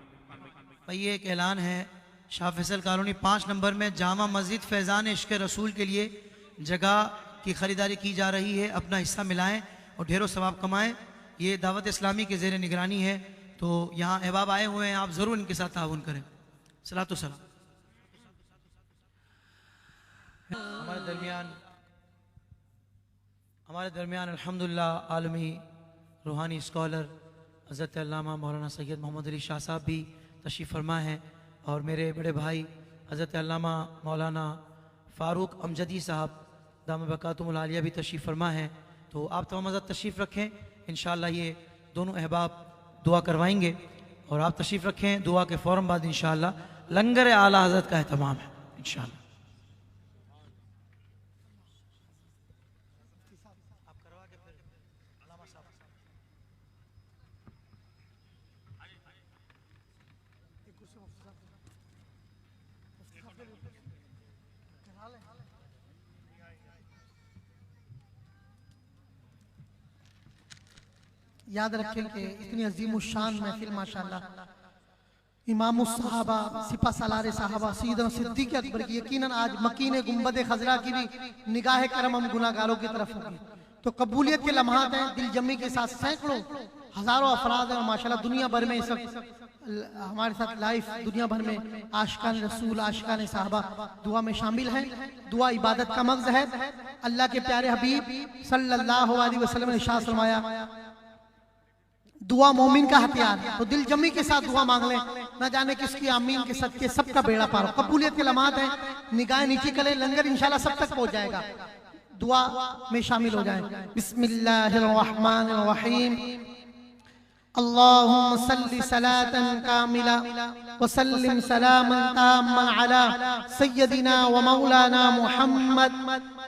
भाई ये एक ऐलान है, शाह फैसल कॉलोनी 5 नंबर में जामा मस्जिद फैज़ान इश्क़ रसूल के लिए जगह की खरीदारी की जा रही है। अपना हिस्सा मिलाएं और ढेरों सवाब कमाएं। ये दावत इस्लामी के ज़ेर निगरानी है, तो यहाँ अहबाब आए हुए हैं, आप ज़रूर इनके साथ ताउन करें। सलातो सलाम। हमारे दरमियान अल्हम्दुलिल्लाह आलमी रूहानी स्कॉलर हज़रत अल्लामा मौलाना सैयद मोहम्मद अली शाह साहब भी तशरीफ़ फरमा हैं, और मेरे बड़े भाई हज़रत अल्लामा मौलाना फ़ारूक अमजदी साहब दाम बकातुमुल आलिया भी तशरीफ़ फरमा हैं। तो आप तमाम हज़रत तशरीफ़ रखें, इंशाअल्लाह ये दोनों अहबाब दुआ करवाएंगे, और आप तशरीफ़ रखें। दुआ के फ़ौरन बाद इंशाअल्लाह लंगर आला हज़रत का एहतमाम है इंशाअल्लाह। याद रखें कि इतनी अजीम शान महफिल माशाल्लाह इमाम सहाबा सिपा सालार साहबा सैयदना सिद्दीक़ अकबर की, यकीनन आज मकीन गुंबद खजरा की भी निगाह करम हम गुनाहगारों की तरफ होगी। तो कबूलियत के लम्हात हैं, दिल जमी के साथ सैकड़ों हजारों अफराद हैं, और माशाल्लाह दुनिया भर में सब हमारे साथ लाइव दुनिया भर में आशिकान रसूल आशिकान साहबा दुआ में शामिल हैं। दुआ इबादत का मग़ज़ है। अल्लाह के प्यारे हबीब सल्लल्लाहु अलैहि वसल्लम ने इरशाद फरमाया दुआ मोमिन का हथियार है। तो दिल जमी के साथ दुआ मांग लें, न जाने किसकी आमीन के सदके सबका बेड़ा पार हो। कबूलियत के लम्हात हैं, निगाह नीची करें, लंगर इंशाल्लाह सब तक पहुंच जाएगा। दुआ में शामिल हो जाएं। बिस्मिल्लाहिर्रहमानिर्रहीम। अल्लाहुम्मा सल्लि सलातन कामिला व सल्लिम सलामन ताम्मन अला सय्यदिना व मौलाना मुहम्मद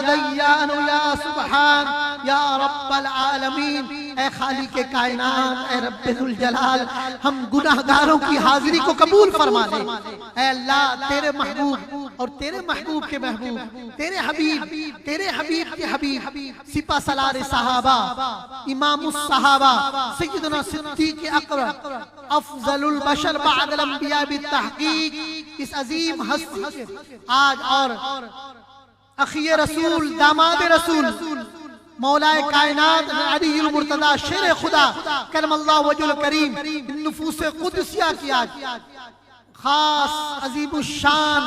दय्यान या सुबहान या रब्बल आलमीन। ए खालिक कायनात, ए रब्बुल जलाल, हम गुनाहगारों की हाजिरी को कबूल फरमा ले। ए अल्लाह, तेरे महबूब और तेरे महबूब के महबूब, तेरे हबीब के हबीब सिपा सलार साहबा इमामुस सहाबा सय्यदना सिद्दीक़ अकबर अफजलुल बशर बअदल अंबिया बितहक़ीक़ इस अजीम हस्ती के आज और अखिए रसूल दामाद रसूल मौलाए कायनात अलीउल मुर्तज़ा शेर खुदा करमल्लाहु वजहुल करीम नुफूस कुदसिया की आज खास अजीमुशान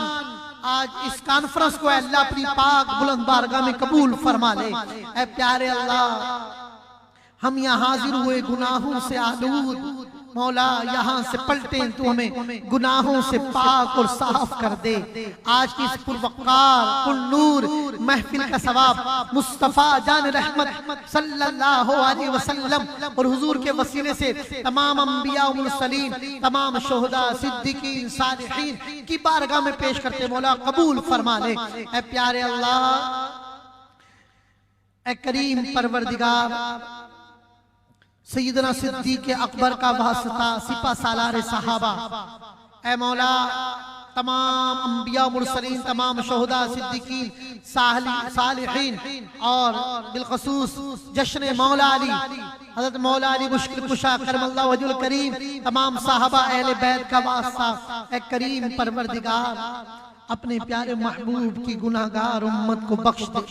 आज इस कॉन्फ्रेंस को अल्लाह अपनी पाक बुलंद बारगाह में कबूल फरमा ले। ऐ प्यारे अल्लाह, हम यहाँ हाजिर हुए गुनाहों से आलूद, मौला यहाँ से पलटे तो हमें गुनाहों से पाक और साफ कर दे। आज की इस पुरवकार पुरनूर महफिल का सवाब मुस्तफ़ा जान रहमत सल्लल्लाहु अलैहि वसल्लम और हुजूर के वसीले से तमाम अंबिया और मुरसलीन, तमाम शोहदा सिद्दीकीन सालिहीन की बारगाह में पेश करते मौला कबूल फरमा ले। ऐ प्यारे अल्लाह, ऐ करीम परवरदिगार, सैयदना सिद्दीक़ अकबर का वास्ता सिपा सालार साहबा, ऐ मौला तमाम अंबिया मुरसलीन, तमाम शोहदा सिद्दीकीन सालिहीन और बिलखसूस जश्न मौला अली हज़रत मौला अली मुश्किल कुशा करमल्लाहु वजहुल करीम, तमाम साहबा अहले बैत का वास्ता, ऐ करीम परवरदिगार अपने प्यारे महबूब की गुनाहगार उम्मत को बख्श दे।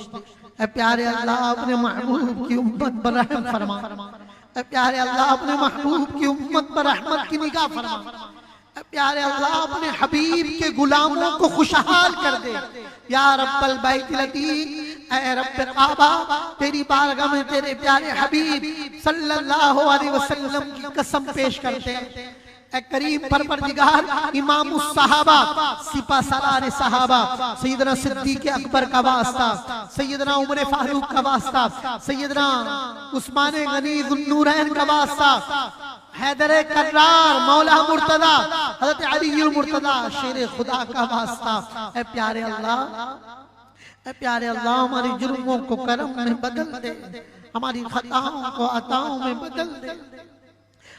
ऐ प्यारे अल्लाह, अपने महबूब की उम्मत पर रहम फरमा। प्यारे अल्लाह, अपने महबूब की उम्मत पर रहमत की निगाह फरमा। प्यारे अल्लाह अपने हबीब के गुलामों को खुशहाल कर दे। या रब्बल बैतिल अतीक, ऐ रब्बे काबा, तेरी बारगाह में तेरे प्यारे हबीब सल्लल्लाहु अलैहि वसल्लम की कसम पेश करते हैं। ऐ करीम परवरदिगार, इमाम सहाबा, सिपा सलार सहाबा, सैयदना सिद्दीक अकबर का वास्ता, सैयदना उमर फारूक का वास्ता, सैयदना उस्मान गनी ज़ुन्नूरैन का वास्ता, हैदर कर्रार, मौला मुर्तदा, हज़रत अली मुर्तदा, शेर खुदा का वास्ता। ऐ प्यारे अल्लाह, ऐ प्यारे अल्लाह, हमारी जुर्मों को करम में बदल दे, हमारी खताओं को अताओं में बदल दे,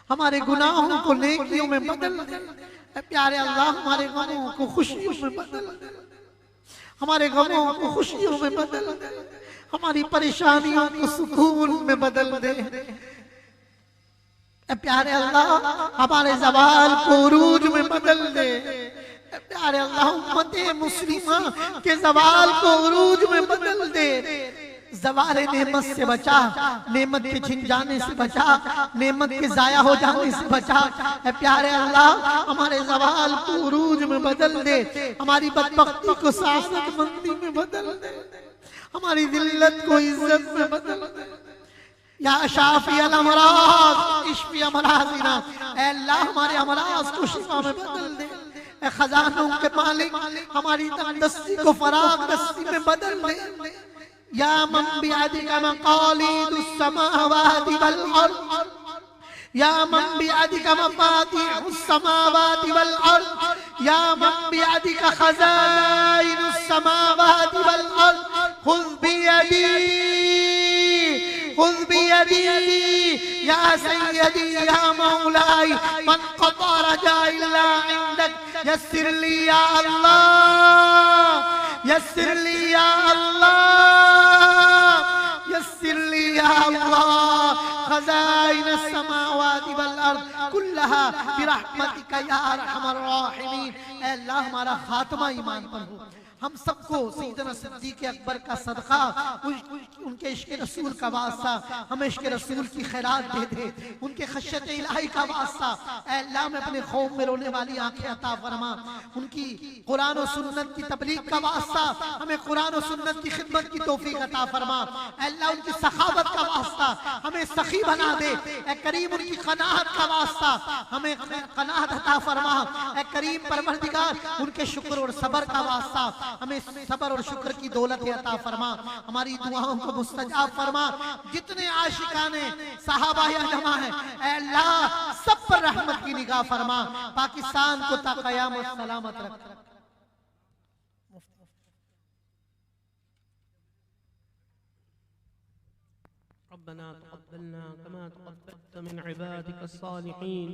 हमारे गुनाहों को नेकियों में बदल दे। ऐ प्यारे अल्लाह, हमारे गमों को खुशियों में बदल दे, हमारे गमों को खुशियों में बदल दे, हमारी परेशानियों को सुकून में बदल दे। ऐ प्यारे अल्लाह, हमारे ज़वाल को उरूज में बदल दे। ऐ प्यारे अल्लाह, उम्मते मुस्लिमा के ज़वाल को उरूज में बदल दे। ज़वाले नेमत से बचा, नेमत के छिन जाने से बचा, नेमत के ज़ाया हो जाने से बचा। ऐ प्यारे अल्लाह, हमारे ज़वाल को उरूज में बदल दे, हमारी बदबख्ती को सादतमंदी में बदल दे, हमारी जिल्लत को इज्जत में बदल दे। या शाफी अल अमराज इश्फी अमराज़िना, ऐ अल्लाह हमारे अमराज को शिफा में बदल दे। ऐ खजानों के मालिक, हमारी तंगदस्ती को फरागदस्ती में बदल दे। या मन बियदिका मक़ालिदुस समावाति वल अर्द, या मन बियदिका मफ़ातिहुस समावाति वल अर्द, या मन बियदिका खज़ाइनुस समावाति वल अर्द, खुज़ बियदी, खुज़ बियदी या सय्यदी या मौलाई, मन क़ता रजा इल्ला इंदक, यस्सिर ली या अल्लाह, यस्सिर ली या अल्लाह, यस्सिर ली या अल्लाह, खज़ाइनुस समावाति वल अर्द कुल्लहा बिरहमतिका या अरहमर राहिमीन। ऐ अल्लाह, हमारा खात्मा ईमान पर हो, हम सबको सैयदना सिद्दीक अकबर का सदका, उनके इश्क रसूल का वास्ता, हमें इश्क रसूल की खैरात दे दे, उनके खश्यत इलाही का वास्ता। ऐ अल्लाह, में अपने खौफ में रोने वाली आंखें अता फरमा, उनकी कुरान और सुन्नत की तबलीग का वास्ता, हमें कुरान और सुन्नत की खिदमत की तौफीक अता फरमा। ऐ अल्लाह, उनकी सखावत का वास्ता, हमें सखी बना दे। ऐ करीम, उनकी कनाअत का वास्ता, हमें कनाअत अता फरमा। ऐ करीम परवरदिगार, उनके शुक्र और सब्र का वास्ता, हमें सब्र और शुक्र की दौलत अता फरमा, हमारी दुआओं को मुस्तजाब फरमा। जितने आशिकाने सहाबा जमा है, ऐ अल्लाह सब पर रहमत की निगाह फरमा, पाकिस्तान को ता क़यामत सलामत रख। रब्बना तक़ब्बलना कमा तक़ब्बलता मिन इबादिका सालिहीन,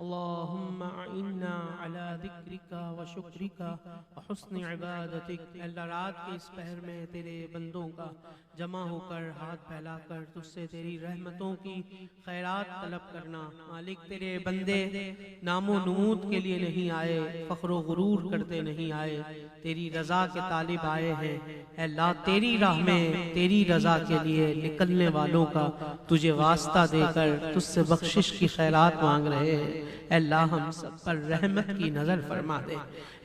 अल्लाहुम्मा अइन्ना अला ज़िक्रिका व शुक्रिका व हुस्नि इबादतिक। अल्लाह, रात के इस पहर में तेरे बंदों का जमा होकर हाथ फैलाकर तुझसे तेरी रहमतों की खैरात तलब करना। मालिक, तेरे बंदे नामो नमूद के लिए नहीं आए, फ़ख्र गुरूर करते नहीं आए, तेरी रज़ा के तालिब आए हैं। अल्लाह, तेरी राह में तेरी रज़ा के लिए निकलने वालों का तुझे वास्ता देकर तुझसे बख्शिश की खैरात मांग रहे हैं। अल्लाह, हम सब पर रहमत की नजर फरमा दे।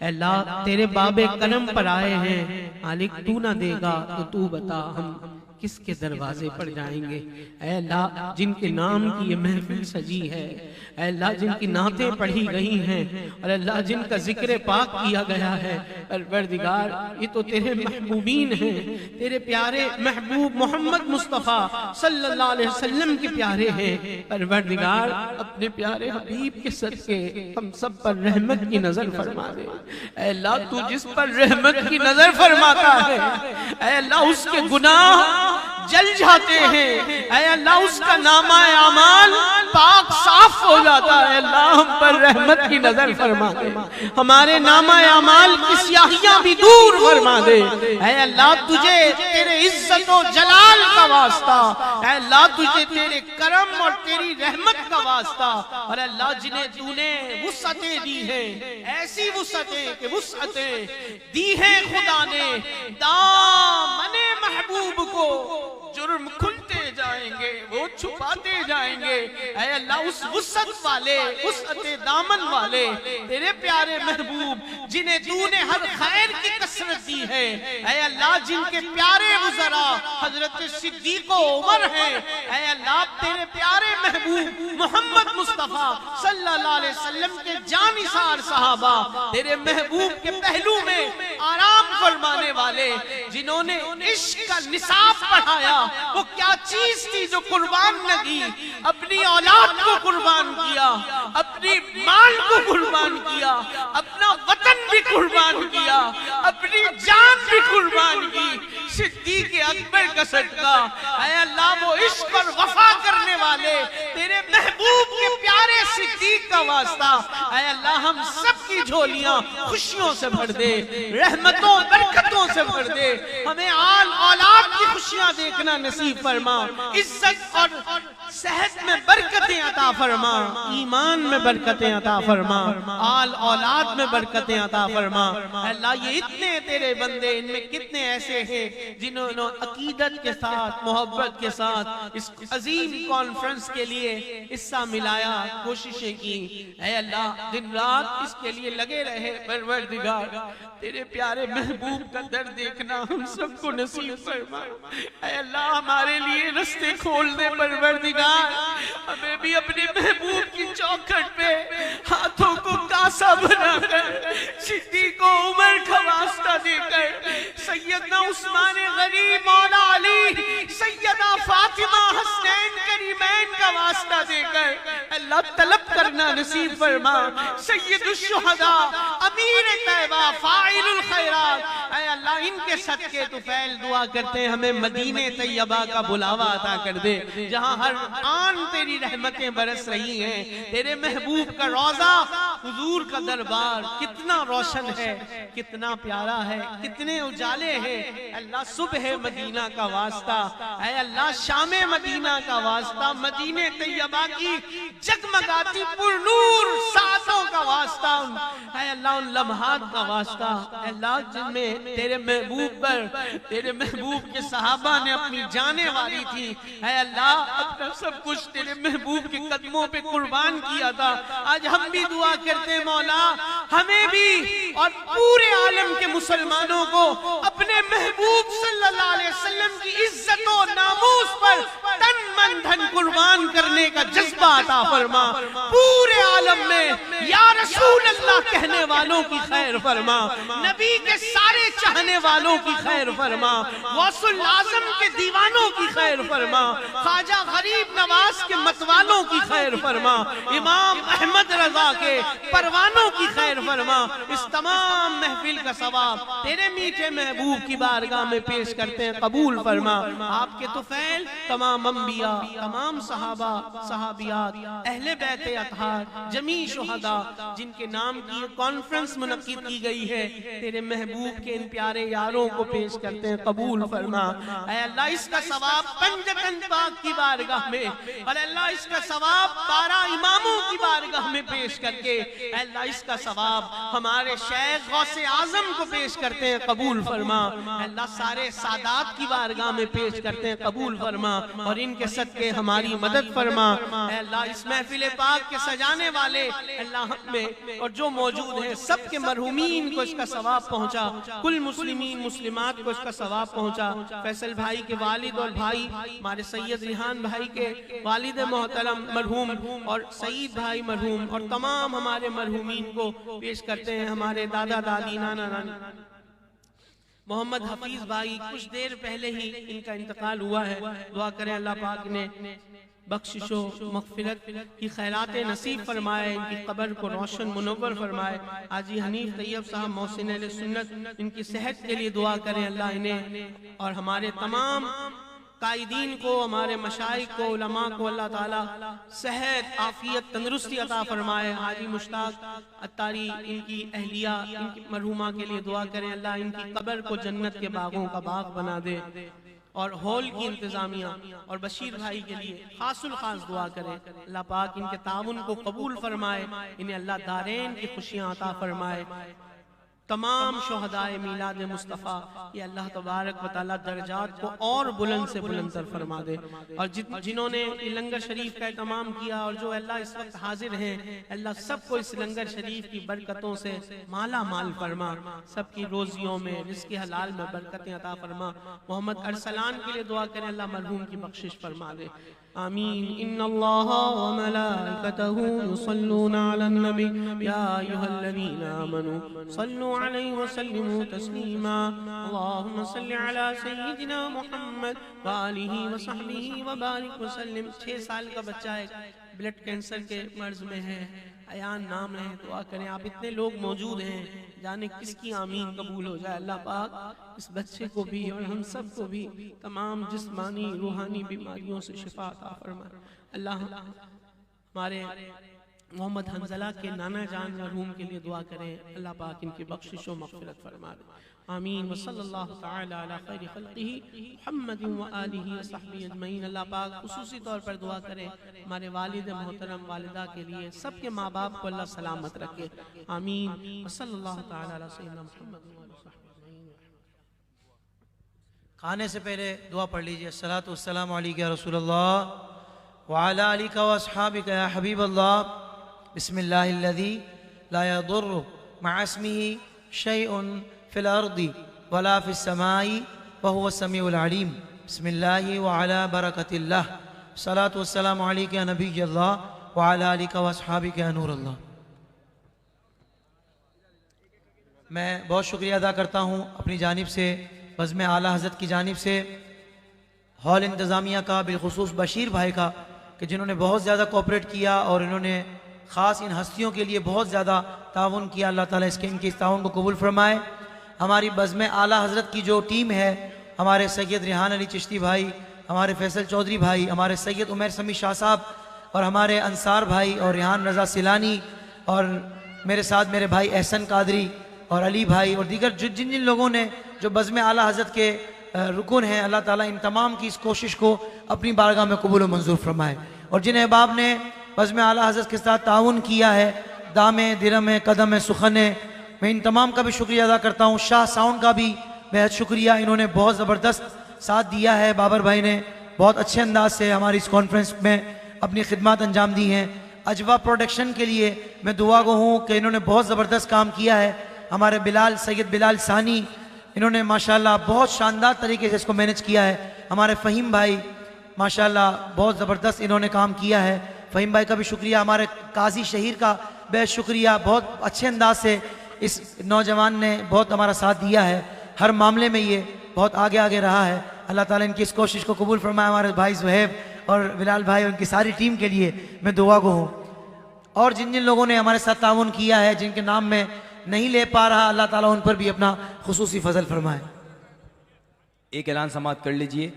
अल्लाह, तेरे बाबे करम पर आए हैं, मालिक तू ना देगा तो तू बता हम किसके दरवाजे पर जाएंगे। ऐ अल्लाह, जिनके नाम की ये महफिल सजी है, ऐ अल्लाह जिनकी नातें पढ़ी गई हैं, और अल्लाह जिनका जिक्र पाक किया गया है, परवरदिगार ये तो तेरे महबूबीन हैं, तेरे प्यारे महबूब मोहम्मद मुस्तफ़ा सल्लल्लाहु अलैहि वसल्लम के प्यारे हैं। परवरदिगार, अपने प्यारे हबीब के सदके हम सब पर रहमत की नजर फरमा दे। ऐ अल्लाह, तू जिस पर रहमत की नजर फरमाता है, ऐ अल्लाह उसके गुनाह जल जाते हैं। ऐ अल्लाह, उसका नामा आमाल पाक साफ हो जाता है। अल्लाह, हम पर रहमत की नजर फरमा दे, हमारे नामा आमाल की स्याहियां भी दूर फरमा दे। ऐ अल्लाह, तुझे तेरे इज्जत और जलाल का वास्ता, ऐ अल्लाह तुझे तेरे करम और तेरी रहमत का वास्ता। और अल्लाह, जिन्हें तूने वुसअतें दी है, ऐसी वुसअतें कि वुसअतें दी है खुदा ने, दामने महबूब को जुर्म खुलते जाएंगे, वो छुपाते जाएंगे। ऐ अल्लाह, उस वुसअत वाले, वुसअत दामन वाले तेरे प्यारे महबूब जिन्हें तूने हर खैर की कसरत दी है, ऐ अल्लाह जिनके प्यारे वज़रा हजरत सिद्दीक़ उमर हैं, ऐ अल्लाह तेरे प्यारे महबूब मोहम्मद मुस्तफ़ा सल्लल्लाहु अलैहि वसल्लम के जानिसार सहाबा, तेरे महबूब के पहलू में आराम फरमाने वाले, जिन्होंने इश्क का निसाब पढ़ाया, वो क्या चीज थी जो कुर्बान न की, अपनी औलाद को कुर्बान किया, अपनी माल को कुर्बान किया, अपना वतन भी कुर्बान किया, अपनी जान भी कुर्बान की, सिद्दीक़ अकबर का सदका। ऐ अल्लाह वो इश्क और वफा करने वाले तेरे महबूब के प्यारे सिद्दीक़ का वास्ता, ऐ अल्लाह हम सबकी झोलियां खुशियों से भर दे, रहमतों बरकतों से भर दे, हमें आल औलाद की खुशियां देखना नसीब फरमा, इज्जत और सेहत में बरकतें अता फरमा, ईमान में बरकतें अता फरमा, आल औलाद में बरकतें अता फरमा। अल्लाह ये इतने तेरे बंदे, इनमें कितने ऐसे हैं जिन्होंने अकीदत के साथ, मोहब्बत के साथ इस अजीम कॉन्फ्रेंस के लिए हिस्सा मिलाया, कोशिशें की। ऐ अल्लाह दिन रात इसके लिए लगे रहे, परवरदिगार तेरे प्यारे महबूब का दर देखना हम सबको नसीब फरमा। ऐ अल्लाह हमारे लिए रास्ते खोल दे परवरदिगार, हमें भी अपने महबूब की चौखट पे हाथों को कासा बनाकर, सिद्दीक़ उमर का वास्ता देकर, सैयदना उस्मान गनी, मौला अली, सैयदा फातिमा, हसनैन करीमैन का वास्ता देकर अल्लाह तलब करना नसीब फरमा। सैयदुश शुहदा, अमीर तैयबा, फाइलुल खैरात, ऐ अल्लाह इनके सदके तो फैल दुआ करते हैं, हमें मदीने तैयबा का बुलावा अता कर दे, जहां हर आन तेरी रहमतें बरस रही हैं। तेरे महबूब का रोजा, हुजूर का दरबार कितना रोशन है, कितना प्यारा है, कितने उजाले हैं। अल्लाह सुबह मदीना का वास्ता, ऐ अल्लाह शामे मदीना का वास्ता, मदीने तैयबा की जगमगाती पुरनूर सातों का वास्ता, ऐ अल्लाह उन लम्हात का वास्ता, अल्लाह जिनमें तेरे महबूब पर, तेरे महबूब के सहाबा ने अपनी जाने वाली थी, ऐ अल्लाह अपना सब कुछ तेरे महबूब के कदमों पे कुर्बान किया था। आज हम भी दुआ करते हैं मौला, हमें भी और पूरे आलम के मुसलमानों को अपने महबूब सल्लल्लाहु अलैहि वसल्लम की इज्जत और नामूस पर तन मन धन कुर्बान करने का जज्बा अता फरमा। पूरे आलम में या रसूल अल्लाह कहने वालों की खैर फरमा, नबी के सारे चाहने वालों की खैर फरमा, गौसुल आजम के दीवानों की खैर फरमा, ख्वाजा गरीब नवाज के मतवालों की खैर फरमा, इमाम अहमद रजा के परवानों की खैर फरमा। इस तमाम महफिल का सवाब तेरे मीठे महबूब की बारगाह में पेश करते हैं, कबूल फरमा। आपके तुफैल तमाम अंबिया, तमाम सहाबा, सहाबियात, अहले बैत अतहार, जमी शुहदा जिनके नाम की कॉन्फ्रेंस मुनक्किद की गई है, तेरे महबूब के इन प्यारे यारों को पेश करते हैं, कबूल फरमा। ऐ अल्लाह इसका सवाब पंजतन पाक की बारगाह में, और अल्लाह इसका सवाब 12 इमामों की बारगाह में पेश करके, अल्लाह इसका सवाब हमारे शेख गौसे आजम को पेश करते हैं, कबूल फरमा। अल्लाह सारे सादात की बारगाह में पेश करते हैं, कबूल फरमा, और इनके सदके हमारी मदद फरमा। अल्लाह इस महफिल पाक के सजाने वाले अल्लाह में और जो मौजूद है सबके मरहुमीन को इसका सवाब पहुंचा, कुल मुस्लिमीन मुस्लिमात को इसका सवाब पहुंचा। फैसल भाई के वालिद और भाई, हमारे सैयद रिहान भाई के वालिद मोहतरम मरहूम और सईद भाई मरहूम, और तमाम हमारे मरहूमीन को पेश करते हैं। हमारे दादा दादी, नाना नानी, मोहम्मद हफीज भाई, कुछ देर पहले ही इनका इंतकाल हुआ है। दुआ करें अल्लाह पाक ने बख्शिशो मगफिरत की खैरात नसीब फरमाए, इनकी कब्र को रोशन मुनव्वर फरमाए। हाजी हनीफ तैयब साहब मोहसिन अहले सुन्नत, इनकी सेहत के लिए दुआ करें अल्लाह इन्हें और हमारे तमाम कायदीन को, हमारे मशाइख को, उलमा को अल्लाह ताला सेहत, आफियत, तंदुरुस्ती अता फरमाए। हाजी मुश्ताक अत्तारी, इनकी अहलिया, इनकी मरहुमा के लिए दुआ करें अल्लाह इनकी कब्र को जन्नत के बागों का बाग बना दे, और हॉल की इंतजामिया और बशीर भाई के लिए खासुल खास दुआ करें। अल्लाह पाक इनके ताउन को कबूल फरमाए, इन्हें अल्लाह दारैन की खुशियां अता फरमाए। तमाम शुहदाए मीलाद मुस्तफ़ा, ये अल्लाह तबारक व तआला दर्जात को और बुलंद से बुलंद तर फरमा दे। और जिन्होंने ये लंगर शरीफ का एहतमाम किया और जो अल्लाह इस वक्त हाजिर हैं, अल्लाह सबको इस लंगर शरीफ की बरकतों से माला माल फरमा, सबकी रोजियों में रिज़्क़ हलाल में बरकतें अता फरमा। मोहम्मद अरसलान के लिए दुआ करें, अल्लाह मरहूम की बख्शिश फरमा दे। आमीन। इन्नल्लाह व मलाइकतहु युसल्लूना अलन नबी या अय्युहल्लज़ीना आमनू सल्लू अलैहि व सल्लिमू तस्लीमा। अल्लाहुम्मा सल्लि अला सय्यिदिना मुहम्मद व आलिहि व सहबिहि व बारिक व सल्लिम। 6 साल का बच्चा है, ब्लड कैंसर के मर्ज में है, अयान नाम है, दुआ करें। आप इतने लोग मौजूद हैं, जाने किसकी आमीन कबूल हो जाए। अल्लाह पाक इस बच्चे को भी और हम सब को भी तमाम जिस्मानी रूहानी बीमारियों से शिफा अता फरमाए। अल्लाह हमारे मोहम्मद हंजला के नाना जान मरहूम के लिए दुआ करें, अल्लाह पाक इनकी बख्शिश व मग़फ़िरत फरमाए। आमीन। व सल्लल्लाहु तआला अला खैरि खल्क़िही मुहम्मदिन व आलिहि व सहबिही अजमईन। अल्लाह पाक खुसूसी तौर पर दुआ करें हमारे वालिद मोहतरम वालिदा के लिए, सबके माँ बाप को अल्लाह सलामत रखे। आमीन। व सल्लल्लाहु तआला अला सय्यिदिना मुहम्मद व आलिहि व सहबिही अजमईन। खाने से पहले दुआ पढ़ लीजिए। अस्सलातु वस्सलामु अलैका या रसूलल्लाह व अला आलिका व अस्हाबिका या हबीबल्लाह। बिस्मिल्लाहिल्लज़ी ला यदुर्रु मअ इस्मिही शैउन फिल अर्दि वला फिस समाई व हुवस समीउल अलीम। बिस्मिल्लाहि व अला बरकतिल्लाह। सलातु वस्सलामु अलैका या नबियल्लाह व अला आलिका व अस्हाबिका या नूरल्लाह। मैं बहुत शुक्रिया अदा करता हूँ अपनी जानिब से, बज़्म आला हज़रत की जानिब से, हॉल इंतज़ामिया का, बिलखुसूस बशीर भाई का, कि जिन्होंने बहुत ज़्यादा कोऑपरेट किया और इन्होंने ख़ास इन हस्तियों के लिए बहुत ज़्यादा ताउन किया। अल्लाह ताला इसके इनके इस ताउन को कबूल फरमाए। हमारी बज़्म आला हज़रत की जो टीम है, हमारे सैयद रिहान अली चिश्ती भाई, हमारे फैसल चौधरी भाई, हमारे सैयद उमर समी शाह साहब और हमारे अंसार भाई और रिहान रज़ा सिलानी और मेरे साथ मेरे भाई एहसन कादरी और अली भाई और दीगर जिन जिन लोगों ने जो बज़्म आला हज़रत के रुकन हैं, अल्लाह ताला इन तमाम की इस कोशिश को अपनी बारगाह में कबूल व मंजूर फरमाए। और जिन अहबाब ने बज़्म आला हज़रत के साथ ताउन किया है, दामे दिरम कदम सुखन, मैं इन तमाम का भी शुक्रिया अदा करता हूँ। शाह साउंड का भी बेहद शुक्रिया, इन्होंने बहुत ज़बरदस्त साथ दिया है। बाबर भाई ने बहुत अच्छे अंदाज से हमारी इस कॉन्फ्रेंस में अपनी खिदमत अंजाम दी हैं। अजवा प्रोडक्शन के लिए मैं दुआ गो हूँ कि इन्होंने बहुत ज़बरदस्त काम किया है। हमारे बिलाल सैयद बिलाल सानी, इन्होंने माशाल्लाह बहुत शानदार तरीके से इसको मैनेज किया है। हमारे फ़हीम भाई माशाल्लाह बहुत ज़बरदस्त इन्होंने काम किया है, फ़हीम भाई का भी शुक्रिया। हमारे काजी शहीर का बेहद शुक्रिया, बहुत अच्छे अंदाज से इस नौजवान ने बहुत हमारा साथ दिया है। हर मामले में ये बहुत आगे आगे रहा है। अल्लाह ताला इनकी इस कोशिश को कबूल फरमाए। हमारे भाई ज़ुहैब और बिलाल भाई, उनकी सारी टीम के लिए मैं दुआ गो हूँ। और जिन जिन लोगों ने हमारे साथ ताउन किया है, जिनके नाम में नहीं ले पा रहा, अल्लाह ताला उन पर भी अपना खुसूसी फजल फरमाए। एक ऐलान समाअत कर लीजिए।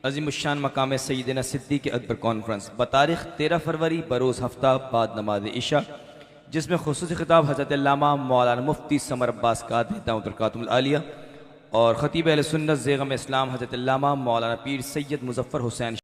अज़ीमुश्शान मकाम सय्यदना सिद्दीक़ अकबर कॉन्फ्रेंस बतारीख़ 13 फरवरी बरोज़ हफ्ता बाद नमाज इशा, जिसमें खुसूसी खिताब हज़रत अल्लामा मौलाना मुफ्ती समर अब्बास कादरी दामत बरकातुहुल आलिया और ख़तीब अहले सुन्नत ज़ेग़म इस्लाम हज़रत अल्लामा मौलाना पीर सैयद मुज़फ़्फ़र हुसैन